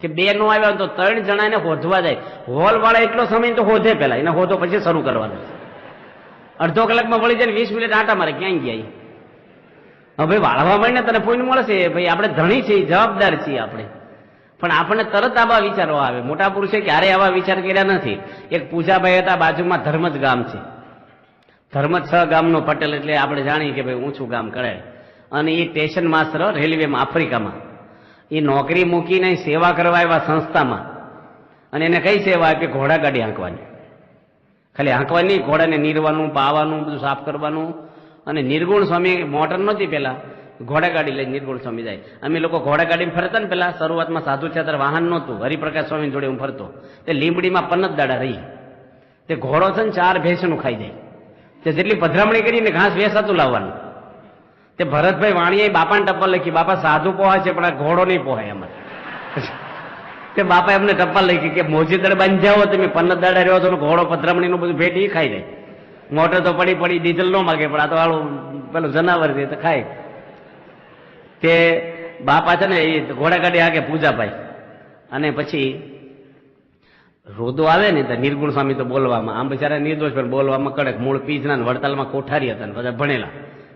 કે 2 નો આવ્યા હોય તો 3 જણાને હોધવા જાય. હોલ વાળા એટલો સમય તો હોધે પેલા, એને હોધો પછી શરૂ કરવાનો. અડધો કલાકમાં વળી જાય 20 મિનિટ આટા મારે ક્યાં ગયા. હવે વાળવા મળીને તને પૂર્ણ મળશે ભાઈ, આપણે ધણી છીએ, જવાબદાર છીએ આપણે. પણ આપણને તરત આવા વિચારો આવે. મોટા પુરુષે ક્યારેય આવા વિચાર કર્યા નથી. એક પૂજાભાઈ હતા, બાજુમાં ધર્મજ ગામ છે, ધર્મજ 6 ગામનો પટેલ, એટલે આપણે જાણીએ કે ભાઈ ઊંચું ગામ કરાય. અને એ સ્ટેશન માસ્ટર રેલવેમાં આફ્રિકામાં, એ નોકરી મૂકીને સેવા કરવા આવ્યા સંસ્થામાં. અને એને કઈ સેવા આપી? ઘોડાગાડી હાંકવાની. ખાલી હાંકવાની, ઘોડાને નીરવાનું, પાવાનું, બધું સાફ કરવાનું. અને નિર્ગુણ સ્વામી મોટર નહોતી પેલા, ઘોડાગાડી લઈને નિર્ગુણ સ્વામી જાય. અમે લોકો ઘોડાગાડીમાં ફરતા ને પેલા શરૂઆતમાં સાધુ છે ત્યારે વાહન નહોતું, હરિપ્રકાશ સ્વામી જોડે હું ફરતો. તે લીંબડીમાં 15 દાડા રહી. તે ઘોડો છે ને 4 ભેંસનું ખાઈ જાય. તે જેટલી પધરામણી કરીને ઘાસ વેસાતું લાવવાનું. તે ભરતભાઈ વાણીએ બાપાને ટપ્પલ લખી, બાપા સાધુ પોહા છે પણ આ ઘોડો નહીં પોહાય અમારે. તે બાપા એમને ટપ્પલ લખી કે મોજી દળ બાંધી જાઓ તમે, 15 દાડા રહ્યો છો, ઘોડો પધરામણીનું બધું ભેટ એ ખાઈ જાય. મોટર તો પડી ડીઝલ ન માગે, પણ આ તો વાળું પેલું જનાવર છે તો ખાય. તે બાપા છે ને એ ઘોડાગાડી હાકે પૂજાભાઈ. અને પછી રોદો આવે ને તો નિર્ગુણ સ્વામી તો બોલવામાં, આમ બિચારા નિર્દોષ પણ બોલવામાં કડક. મૂળ પીજના વડતાલમાં કોઠારી હતા ને બધા ભણેલા.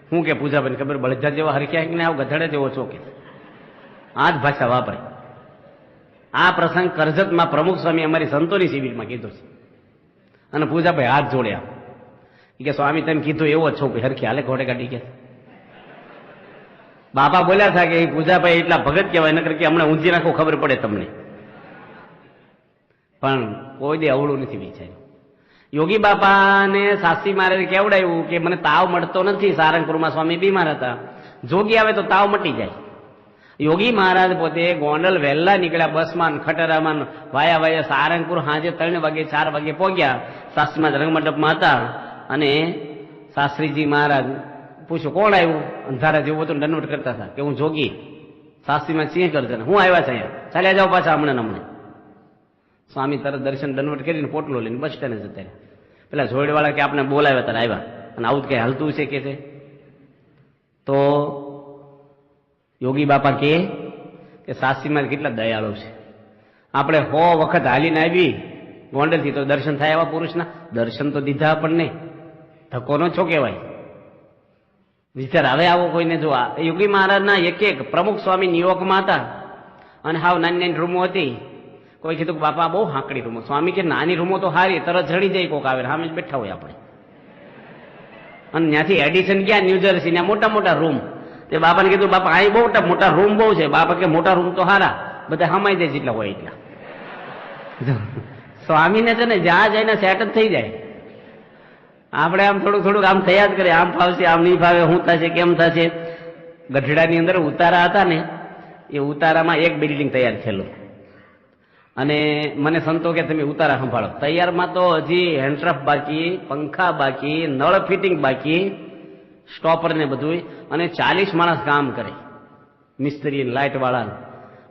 શું કે પૂજાભાઈ ખબર, બળજા જેવા હરખ્યા ને આવ ગધડે જેવો છો કે, આ જ ભાષા વાપરે. આ પ્રસંગ કરજતમાં પ્રમુખ સ્વામી અમારી સંતોની શિબિરમાં કીધો છે. અને પૂજાભાઈ હાથ જોડ્યા કે સ્વામી તમે કીધું એવો છો કે હરખી હાલે ઘોડેગાડી કે. બાપા બોલ્યા હતા કે એ પૂજાભાઈ એટલા ભગત કહેવાય, નકર કે હમણાં ઊંધી નાખો ખબર પડે તમને. પણ કોઈ દે અવળું નથી વિચાર્યું. યોગી બાપાને સાસી મારે કેવડાવ્યું કે મને તાવ મળતો નથી, સારંગપુરમાં સ્વામી બીમાર હતા, જોગી આવે તો તાવ મટી જાય. યોગી મહારાજ પોતે ગોંડલ વહેલા નીકળ્યા બસમાં, ખટરામાં, વાયા સારંગપુર સાંજે 3 વાગે 4 વાગે પહોંચ્યા. સાસરીમાં રંગમંડપમાં હતા. અને શાસ્ત્રીજી મહારાજ પૂછ્યું કોણ આવ્યું? અંધારા જેવું હતું, દંડવટ કરતા હતા કે હું જોગી. શાસ્ત્રીમાં સિંહ કરશે, હું આવ્યા છે અહીંયા, ચાલ્યા જાઓ પાછા હમણાં. સ્વામી તરત દર્શન દંડવટ કરીને પોટલો લઈને બસ સ્ટેન્ડ જતા રહ્યા. પેલા જોડવાળા કે આપણે બોલાવ્યા ત્યારે આવ્યા, અને આવું કઈ હાલતું છે કે છે. તો યોગી બાપા કે શાસ્ત્રીમાં કેટલા દયાળુ છે. આપણે 100 વખત હાલીને આવી ગોંડલથી તો દર્શન થાય એવા પુરુષના? દર્શન તો દીધા આપણને, ધક્કો નો છો કહેવાય. વિચાર હવે આવો કોઈને જો. યોગી મહારાજના એક પ્રમુખ સ્વામી ન્યુયોર્કમાં હતા અને હાવ નાની રૂમો હતી. કોઈ કીધું કે બાપા બહુ હાંકડી રૂમો. સ્વામી કે નાની રૂમો તો હારી, તરત જડી જાય કોક આવે, સામે જ બેઠા હોય આપણે. અને ત્યાંથી એડિશન ગયા ન્યુજર્સી, ત્યાં મોટા મોટા રૂમ. તે બાપાને કીધું બાપા અહીં બહુ મોટા રૂમ બહુ છે. બાપા કે મોટા રૂમ તો હારા, બધા હમાઈ જાય જેટલા હોય એટલા. સ્વામીને છે ને જ્યાં જઈને સેટ જ થઈ જાય. આપણે આમ થોડુંક આમ થયા જ કરે, આમ ફાવશે આમ નહીં ફાવે, શું થશે કેમ થશે. ગઢડાની અંદર ઉતારા હતા ને, એ ઉતારામાં એક બિલ્ડિંગ તૈયાર થયેલું. અને મને સંતો કે તમે ઉતારા સંભાળો. તૈયારમાં તો હજી હેન્ડ્રફ બાકી, પંખા બાકી, નળ ફિટિંગ બાકી, સ્ટોપર ને બધું. અને 40 માણસ કામ કરે, મિસ્ત્રી લાઇટ વાળા.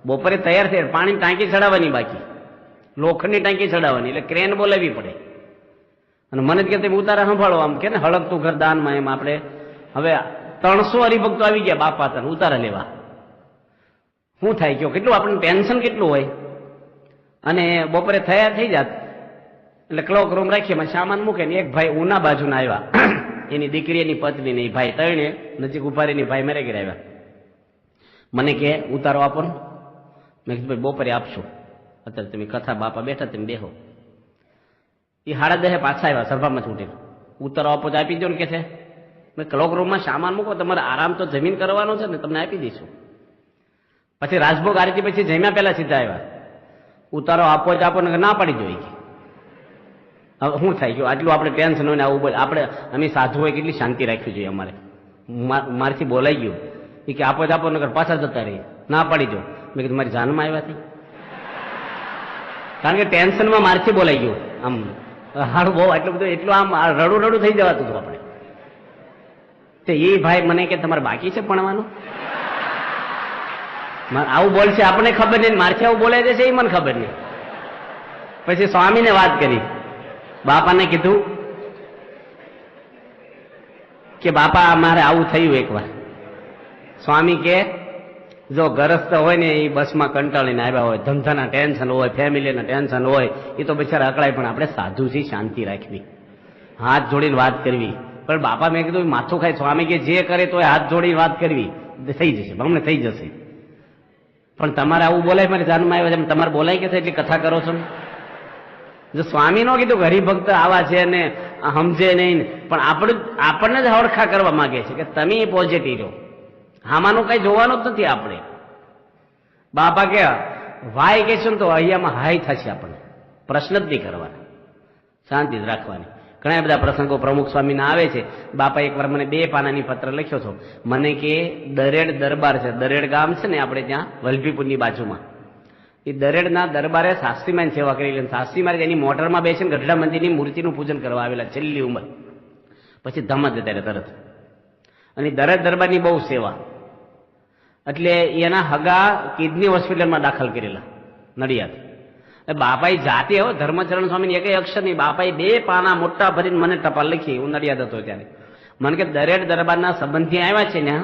બપોરે તૈયાર થાય, પાણી ટાંકી ચડાવવાની બાકી, લોખંડની ટાંકી ચડાવવાની, એટલે ક્રેન બોલાવવી પડે. અને મને જ કે તમે ઉતારા સંભાળો, આમ કે ને હળકતું ઘર દાનમાં. એમ આપણે હવે 300 હરિભક્તો આવી ગયા બાપા હતા ઉતારા લેવા. શું થાય કયો, કેટલું આપણને ટેન્શન કેટલું હોય. અને બપોરે તૈયાર થઈ જાત એટલે ક્લોક રૂમ રાખીએ, સામાન મૂકે ને એક ભાઈ ઉના બાજુના આવ્યા, એની દીકરી એની પત્ની ને ભાઈ 3 નજીક ઉભા રહીને ભાઈ મેરે ઘરે આવ્યા. મને કે ઉતારો આપો ને. મેં કીધું ભાઈ બપોરે આપશું, અત્યારે તમે કથા બાપા બેઠા તમે બેહો. એ 10:30 પાછા આવ્યા સભામાં છૂટીને. ઉતારો આપો તો આપી દો ને કે છે. મેં ક્લોક રૂમમાં સામાન મૂકો, તમારે આરામ તો જમીન કરવાનો છે ને, તમને આપી દઈશું. પછી રાજભોગ આરતી પછી જમ્યા પહેલા સીધા આવ્યા. ઉતારો આપો જ આપો ને, ના પાડી જોઈએ. હવે શું થાય ગયું, આટલું આપણે ટેન્શન હોય ને આવું બોલે. આપણે અમે સાધુ હોય કેટલી શાંતિ રાખવી જોઈએ અમારે. મારથી બોલાઈ ગયું એ કે આપો જ આપો નગર પાછા જતા રહીએ, ના પાડી દો. મેં કીધું મારી જાનમાં આવ્યા હતી, કારણ કે ટેન્શનમાં મારથી બોલાઈ ગયું. આમ હાડું બહુ એટલું આમ રડું થઈ જવાતું હતું આપણે. તો એ ભાઈ મને કે તમારે બાકી છે ભણવાનું? આવું બોલશે આપણને ખબર નહીં, મારથી આવું બોલાય જશે એ મને ખબર નહીં. પછી સ્વામીને વાત કરી, બાપાને કીધું કે બાપા મારે આવું થયું એકવાર. સ્વામી કે જો ગરસ્ત હોય ને એ બસમાં કંટાળીને આવ્યા હોય, ધંધાના ટેન્શન હોય, ફેમિલીના ટેન્શન હોય, એ તો બિચારા અકળાય, પણ આપણે સાધુથી શાંતિ રાખવી, હાથ જોડીને વાત કરવી. પણ બાપા મેં કીધું માથું ખાય. સ્વામી કે જે કરે તો હાથ જોડીને વાત કરવી, થઈ જશે, હમણાં થઈ જશે. પણ તમારે આવું બોલાય, મારે જાનમાં આવ્યા છે તમારે બોલાય કે એટલી કથા કરો છો? જો સ્વામી નો કીધું હરિભક્ત આવા છે ને સમજે નહીં, પણ આપણને જ હળખા કરવા માંગે છે કે તમે પોઝિટિવ રહો, આમાંનું કઈ જોવાનું જ નથી આપણે. બાપા કે વાય કહેશું ને તો અહીંયામાં હાય થશે, આપણને પ્રશ્ન જ નહીં કરવાના, શાંતિ જ રાખવાની. ઘણા બધા પ્રસંગો પ્રમુખ સ્વામીના આવે છે. બાપા એકવાર મને 2 પાનાની પત્ર લખ્યો હતો. મને કે દરેડ દરબાર છે, દરેડ ગામ છે ને આપણે ત્યાં વલભીપુરની બાજુમાં, એ દરેડના દરબારે શાસ્ત્રીમાની સેવા કરેલી. શાસ્ત્રીમારે એની મોટરમાં બેસીને ગઢડા મંદિરની મૂર્તિનું પૂજન કરવા આવેલા, છેલ્લી ઉંમર, પછી ધમત ત્યારે તરત. અને દરેડ દરબારની બહુ સેવા, એટલે એના હગા કિડની હોસ્પિટલમાં દાખલ કરેલા નડિયાદ. બાપાએ જાતે હો ધર્મચરણ સ્વામીને એક અક્ષર નહીં, બાપાએ 2 પાના મોટા ભરીને મને ટપાલ લખી. હું નડિયાદ હતો ત્યારે. મને કે દરેડ દરબારના સંબંધી આવ્યા છે ને,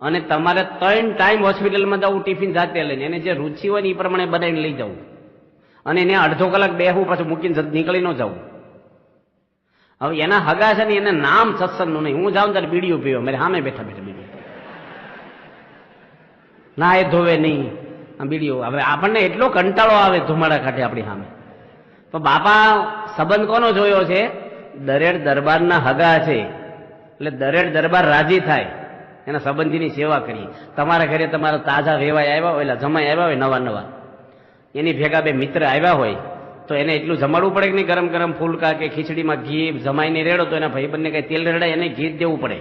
અને તમારે 3 ટાઈમ હોસ્પિટલમાં જવું, ટિફિન જાતે લઈને, એને જે રુચિ હોય ને એ પ્રમાણે બનાવીને લઈ જવું, અને એને અડધો કલાક બેહવું, પાછું મૂકીને નીકળી ન જવું. હવે એના હગા છે ને એને નામ સત્સંગનું નહીં. હું જાઉં ત્યારે બીડીઓ પીવો, મારે સામે બેઠા બેઠા બીડીઓ ના એ ધોવે નહીં, બીડીઓ. હવે આપણને એટલો કંટાળો આવે ધુમાડા કાઢે આપણી સામે. તો બાપા સંબંધ કોનો જોયો છે? દરેડ દરબારના હગા છે, એટલે દરેડ દરબાર રાજી થાય, એના સંબંધીની સેવા કરીએ. તમારા ઘરે તમારા તાજા વેવાય આવ્યા હોય, જમાઈ આવ્યા હોય નવા નવા, એની ભેગા 2 મિત્ર આવ્યા હોય, તો એને એટલું જમાડવું પડે કે નહીં? ગરમ ગરમ ફૂલકા કે ખીચડીમાં ઘી જમાઈને રેડો, તો એના ભાઈબંધને કઈ તેલ રેડાય, એને ઘી દેવું પડે.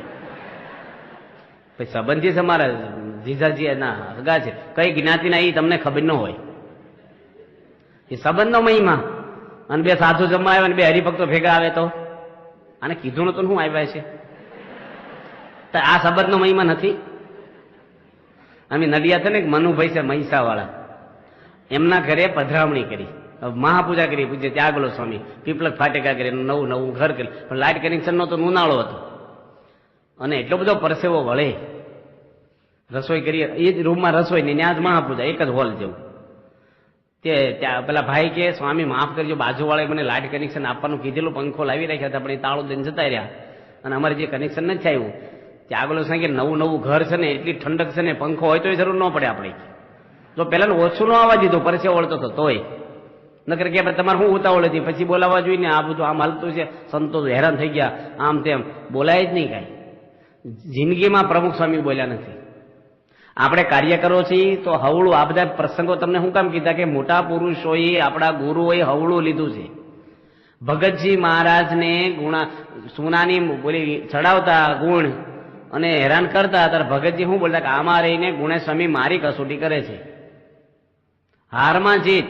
પછી સંબંધી તમારા જીજાજી એના હગા છે, કઈ જ્ઞાતિના એ તમને ખબર ન હોય. એ સંબંધનો મહિમા. અને 2 સાધુ જમવા આવ્યા ને 2 હરિભક્તો ભેગા આવે તો આને કીધું નતું શું આવ્યા છે? તો આ સંબંધનો મહિમા નથી? અમે નડિયાદ છે ને મનુભાઈ છે મહીસાવાળા, એમના ઘરે પધરામણી કરી, મહાપૂજા કરી, પૂજ્ય ત્યાગલો સ્વામી પીપલક ફાટેકા કરી, નવું ઘર કર્યું. પણ લાઇટ કનેક્શન નો તો ઉનાળો હતો, અને એટલો બધો પરસેવો વળે. રસોઈ કરી, એ જ રૂમમાં રસોઈ નહીં, ત્યાં જ મહાપૂજા, એક જ હોલ જેવું. તે ત્યાં પેલા ભાઈ કે સ્વામી માફ કરજો, બાજુવાળાએ મને લાઇટ કનેક્શન આપવાનું કીધેલું, પંખો લાવી રાખ્યા હતા, પણ એ તાળું દઈને જતા રહ્યા, અને અમારે જે કનેક્શન નથી આવ્યું. ત્યાગલો સાંગે નવું ઘર છે ને, એટલી ઠંડક છે ને, પંખો હોય તો એ જરૂર ન પડે આપણે. જો પેલા ઓછું ન આવવા દીધું, પરસેવો વળતો હતો તોય. નકર કે તમારે શું ઉતાવળ હતી, પછી બોલાવવા જોઈએ ને, આ બધું આમ હાલતું છે, સંતો હેરાન થઈ ગયા, આમ તેમ બોલાય જ નહીં કાંઈ. જિંદગીમાં પ્રમુખ સ્વામી બોલ્યા નથી. આપણે કાર્ય કરો છીએ તો હવળું, આ બધા પ્રસંગો તમને શું કામ કીધા કે મોટા પુરુષોએ, આપણા ગુરુઓએ હવળું લીધું છે. ભગતજી મહારાજને સોનાની બોલી ચડાવતા ગુણ અને હેરાન કરતા, ત્યારે ભગતજી શું બોલતા કે આમાં રહીને ગુણે સ્વામી મારી કસોટી કરે છે. હારમાં જીત,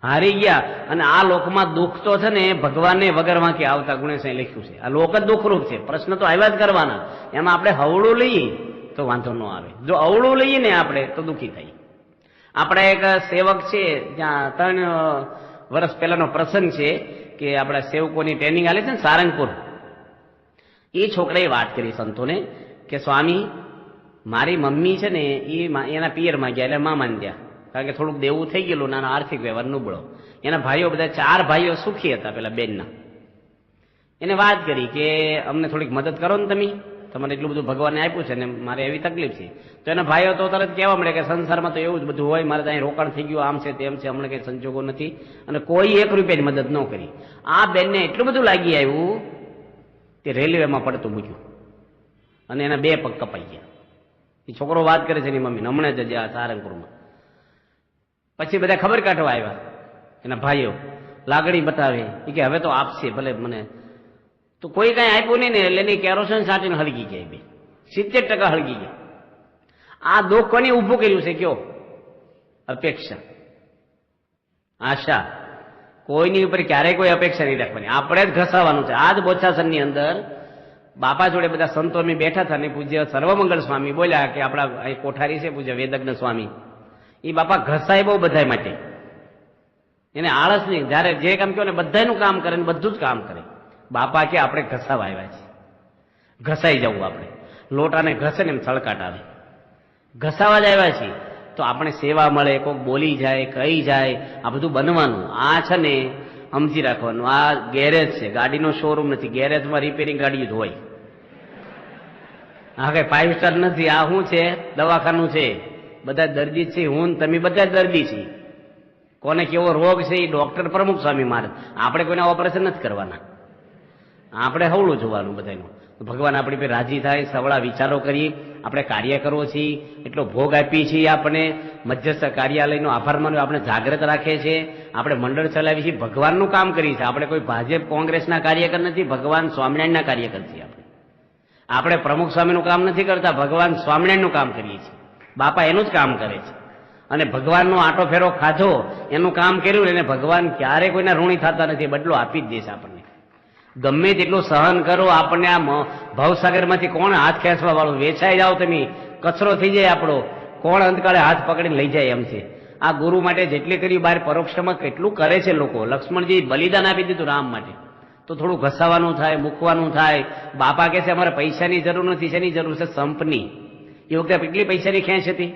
હારી ગયા. અને આ લોકમાં દુઃખ તો છે ને ભગવાનને વગર વાંકી આવતા ગુણેશાએ લખ્યું છે. આ લોક જ દુઃખરૂપ છે, પ્રશ્ન તો આવ્યા જ કરવાના. એમાં આપણે હવળું લઈએ તો વાંધો ન આવે, જો અવળું લઈએ ને આપણે તો દુઃખી થાય. આપણા એક સેવક છે, ત્યાં 3 વર્ષ પહેલાનો પ્રસંગ છે કે આપણા સેવકોની ટ્રેનિંગ આલે છે ને સારંગપુર. એ છોકરાએ વાત કરી સંતોને કે સ્વામી મારી મમ્મી છે ને એ એના પિયરમાં ગયા, એટલે મામાને ત્યાં, કારણ કે થોડુંક દેવું થઈ ગયેલું, નાનો આર્થિક વ્યવહાર નબળો. એના ભાઈઓ બધા 4 ભાઈઓ સુખી હતા પેલા બેનના. એને વાત કરી કે અમને થોડીક મદદ કરો ને તમે, તમારે એટલું બધું ભગવાને આપ્યું છે ને મારે એવી તકલીફ છે. તો એના ભાઈઓ તો તરત કહેવા મળે કે સંસારમાં તો એવું જ બધું હોય, મારે ત્યાં રોકાણ થઈ ગયું, આમ છે તેમ છે, હમણાં કંઈ સંજોગો નથી, અને કોઈ 1 રૂપિયાની મદદ ન કરી. આ બેનને એટલું બધું લાગી આવ્યું કે રેલવેમાં પડતું મૂક્યું, અને એના 2 પગ કપાઈ ગયા. એ છોકરો વાત કરે છે એની મમ્મીને, હમણાં જ આ સારંગપુરમાં. પછી બધા ખબર કાઢવા આવ્યા, એના ભાઈઓ લાગણી બતાવે કે હવે તો આપશે ભલે મને. તો કોઈ કઈ આપ્યું નહીં ને, એટલે એની કેરોસીન સાટીને હળગી ગયા, 70% હળગી ગયા. આ દુઃખ કોને ઊભું કર્યું છે કયો? અપેક્ષા, આશા. કોઈની ઉપર ક્યારેય કોઈ અપેક્ષા નહીં રાખવાની, આપણે જ ઘસાવાનું છે. આજ બોચાસનની અંદર બાપા જોડે બધા સંતો અમે બેઠા હતા, ને પૂજ્ય સર્વમંગળ સ્વામી બોલ્યા કે આપણા અહીં કોઠારી છે પૂજ્ય વેદજ્ઞ સ્વામી, એ બાપા ઘસાય બહુ બધા માટે. એને આળસ નહીં. જયારે જે કામ કહો ને બધાનું કામ કરે ને બધું જ કામ કરે. બાપા કે આપણે ઘસાવા આવ્યા છીએ, ઘસાઈ જવું, આપણે લોટાને ઘસે ને એમ સળકાટ આવે, ઘસાવા જ આવ્યા છીએ. તો આપણે સેવા મળે, કોઈક બોલી જાય, કહી જાય, આ બધું બનવાનું. આ છે ને સમજી રાખવાનું, આ ગેરેજ છે, ગાડીનો શોરૂમ નથી. ગેરેજમાં રિપેરિંગ ગાડી જ હોય. હા કઈ 5 સ્ટાર નથી. આ શું છે? દવાખાનું છે. બધા દર્દી છે, હું તમે બધા દર્દી છીએ. કોને કેવો રોગ છે એ ડોક્ટર પ્રમુખ સ્વામી મહારાજ. આપણે કોઈને ઓપરેશન નથી કરવાના, આપણે હવળું જોવાનું બધાનું. ભગવાન આપણી પર રાજી થાય, સવળા વિચારો કરીએ. આપણે કાર્ય કરવો છીએ, એટલો ભોગ આપીએ છીએ. આપણે મધ્યસ્થ કાર્યાલયનો આભાર માનવો, આપણે જાગ્રત રાખીએ છીએ. આપણે મંડળ ચલાવીએ છીએ, ભગવાનનું કામ કરીએ છીએ. આપણે કોઈ ભાજપ કોંગ્રેસના કાર્યકર નથી, ભગવાન સ્વામિનારાયણના કાર્યકર છીએ. આપણે પ્રમુખ સ્વામીનું કામ નથી કરતા, ભગવાન સ્વામિનારાયણનું કામ કરીએ છીએ. બાપા એનું જ કામ કરે છે. અને ભગવાનનો આટો ફેરો ખાધો, એનું કામ કર્યું એને ભગવાન ક્યારે કોઈના ઋણી થતા નથી, બદલો આપી જ દેશે આપણને. ગમે તેટલું સહન કરો, આપણને આ ભવસાગરમાંથી કોણ હાથ ખેંચવા વાળું? વેચાઈ જાઓ તમે, કચરો થઈ જાય આપણો. કોણ અંતકાળે હાથ પકડીને લઈ જાય એમ છે. આ ગુરુ માટે જેટલી કર્યું બહાર પરોક્ષમાં કેટલું કરે છે લોકો. લક્ષ્મણજી બલિદાન આપી દીધું રામ માટે, તો થોડું ઘસાવાનું થાય, મૂકવાનું થાય. બાપા કહે છે અમારે પૈસાની જરૂર નથી, શેની જરૂર છે? સંપની. એ વખતે કેટલી પૈસાની ખેંચ હતી.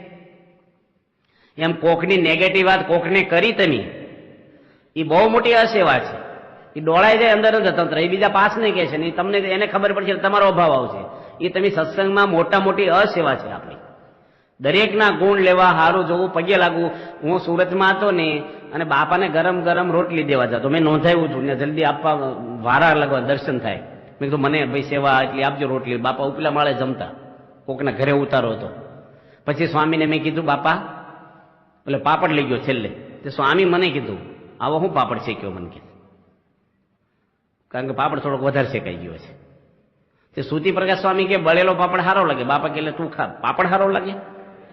એમ કોકની નેગેટિવ વાત કોકને કરી તમે, એ બહુ મોટી અસેવા છે. એ ડોળાઈ જાય અંદર જ તંત્ર. એ બીજા પાસ નહીં કહે છે ને, તમને એને ખબર પડશે તમારો અભાવ આવશે. એ તમે સત્સંગમાં મોટા મોટી અસેવા છે આપણી. દરેકના ગુણ લેવા, સારું જોવું, પગે લાગવું. હું સુરતમાં હતો ને, અને બાપાને ગરમ ગરમ રોટલી દેવા જતો. મેં નોંધાવ્યું છું ને, જલ્દી આપવા વારા લગવા દર્શન થાય. મેં કીધું મને ભાઈ સેવા એટલી આપજો રોટલી. બાપા ઉપલા માળે જમતા, કોકના ઘરે ઉતારો હતો. પછી સ્વામીને મેં કીધું બાપા, એટલે પાપડ લઈ ગયો છેલ્લે. તે સ્વામી મને કીધું આવો હું પાપડ શેક્યો? મને કીધું કારણ કે પાપડ થોડોક વધારે શેકાઈ ગયો છે. તે સુતી પ્રકાશ સ્વામી કે બળેલો પાપડ સારો લાગે. બાપા કે તું ખા. પાપડ સારો લાગે?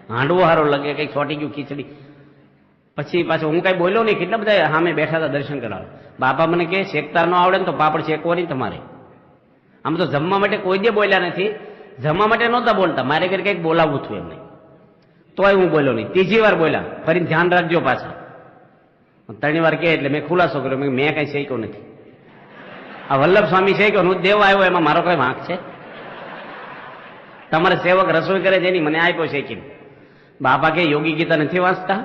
હાંડવો સારો લાગે? કઈક છોટી ગયું ખીચડી. પછી પાછું હું કઈ બોલ્યો નહીં. કેટલા બધા સામે બેઠા હતા દર્શન કરાવે. બાપા મને કે શેકતા ન આવડે ને તો પાપડ શેકવો નહીં તમારે. આમ તો જમવા માટે કોઈ દે બોલ્યા નથી, જમવા માટે નહોતા બોલતા. મારે ઘરે કંઈક બોલાવવું હતું એમને, તોય હું બોલ્યો નહીં. ત્રીજી વાર બોલ્યા, ફરી ધ્યાન રાખજો પાછા. 3 વાર કે એટલે મેં ખુલાસો કર્યો, મેં કઈ શેક્યો નથી. આ વલ્લભ સ્વામી શેક્યો, હું દેવ આવ્યો, એમાં મારો કઈ વાંક છે? તમારે સેવક રસોઈ કરે છે એની મને આપ્યો શેકીને. બાપા કે યોગી ગીતા નથી વાંચતા?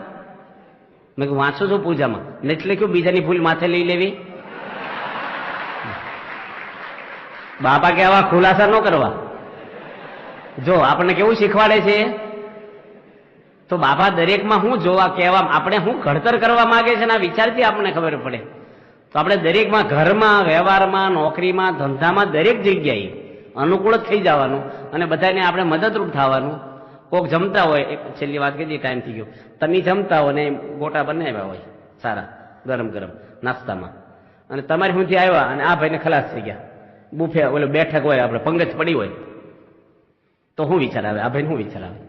મેં વાંચું છું પૂજામાં. નથી લખ્યું બીજાની ભૂલ માથે લઈ લેવી? બાપા કે આવા ખુલાસા ન કરવા. જો આપણને કેવું શીખવાડે છે, તો બાપા દરેકમાં હું જોવા કહેવા, આપણે હું ઘડતર કરવા માંગે છે ને આ વિચારથી આપણને ખબર પડે. તો આપણે દરેકમાં, ઘરમાં, વ્યવહારમાં, નોકરીમાં, ધંધામાં, દરેક જગ્યાએ અનુકૂળ જ થઈ જવાનું અને બધાને આપણે મદદરૂપ થવાનું. કોક જમતા હોય, એક છેલ્લી વાત કીધી, ટાઈમ થઈ ગયો. તમે જમતા હોય ને ગોટા બનાવ્યા હોય સારા ગરમ ગરમ નાસ્તામાં, અને તમારી સુધી આવ્યા અને આ ભાઈને ખલાસ થઈ ગયા. બુફે ઓલો બેઠક હોય, આપણે પંગજ પડી હોય, તો શું વિચાર આવે? આ ભાઈને શું વિચાર આવે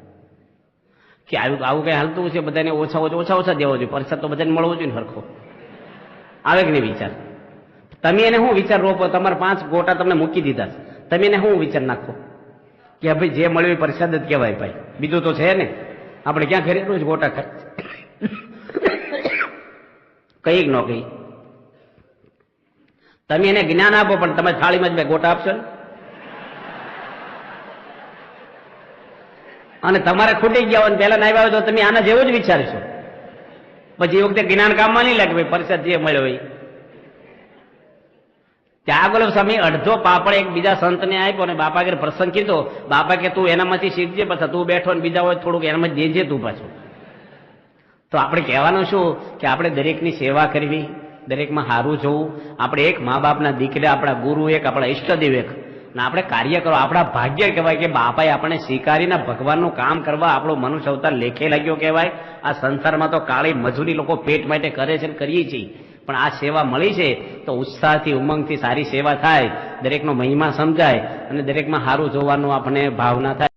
કે આવું કઈ હાલતું છે? બધાને ઓછા દેવો જોઈએ, પરસાદ તો બધાને મળવો જોઈએ ને સરખો. આવે કે નહીં વિચાર? તમે એને શું વિચાર રોપો? તમારે 5 ગોટા તમને મૂકી દીધા છે, તમે એને શું વિચાર નાખો કે ભાઈ જે મળ્યું એ પ્રસાદ જ કહેવાય? ભાઈ બીજું તો છે ને. આપણે ક્યાં ઘરે રોજ ગોટા ખાય? કઈ ન કઈ. તમે એને જ્ઞાન આપો, પણ તમે થાળીમાં જ બે ગોટા આપશો ને. અને તમારે ખૂટી ગયા હોય પહેલા ના આવ્યા તો તમે આના જેવું જ વિચારશો. પછી એ વખતે જ્ઞાન કામમાં નહીં લાગે, ભાઈ પ્રસાદ જે મળ્યો હોય. ત્યાં આગળ સ્વામી અડધો પાપડ એક બીજા સંતને આપ્યો અને બાપા આગળ પ્રસંગ કીધો. બાપા કે તું એનામાંથી શીખજે, પછી તું બેઠો ને બીજા હોય થોડુંક એનામાં દેજે તું પાછું. તો આપણે કહેવાનું શું કે આપણે દરેકની સેવા કરવી, દરેકમાં સારું જોવું. આપણે એક મા બાપના દીકરા, આપણા ગુરુ એક, આપણા ઈષ્ટદેવ એક, અને આપણે કાર્ય કરો. આપણા ભાગ્ય કહેવાય કે બાપાએ આપણે સ્વીકારીને ભગવાનનું કામ કરવા આપણો મનુષ્ય અવતાર લેખે લાગ્યો કહેવાય. આ સંસારમાં તો કાળી મજૂરી લોકો પેટ માટે કરે છે, કરીએ છીએ, પણ આ સેવા મળી છે તો ઉત્સાહથી, ઉમંગથી સારી સેવા થાય, દરેકનો મહિમા સમજાય અને દરેકમાં સારું જોવાનું આપણને ભાવના થાય.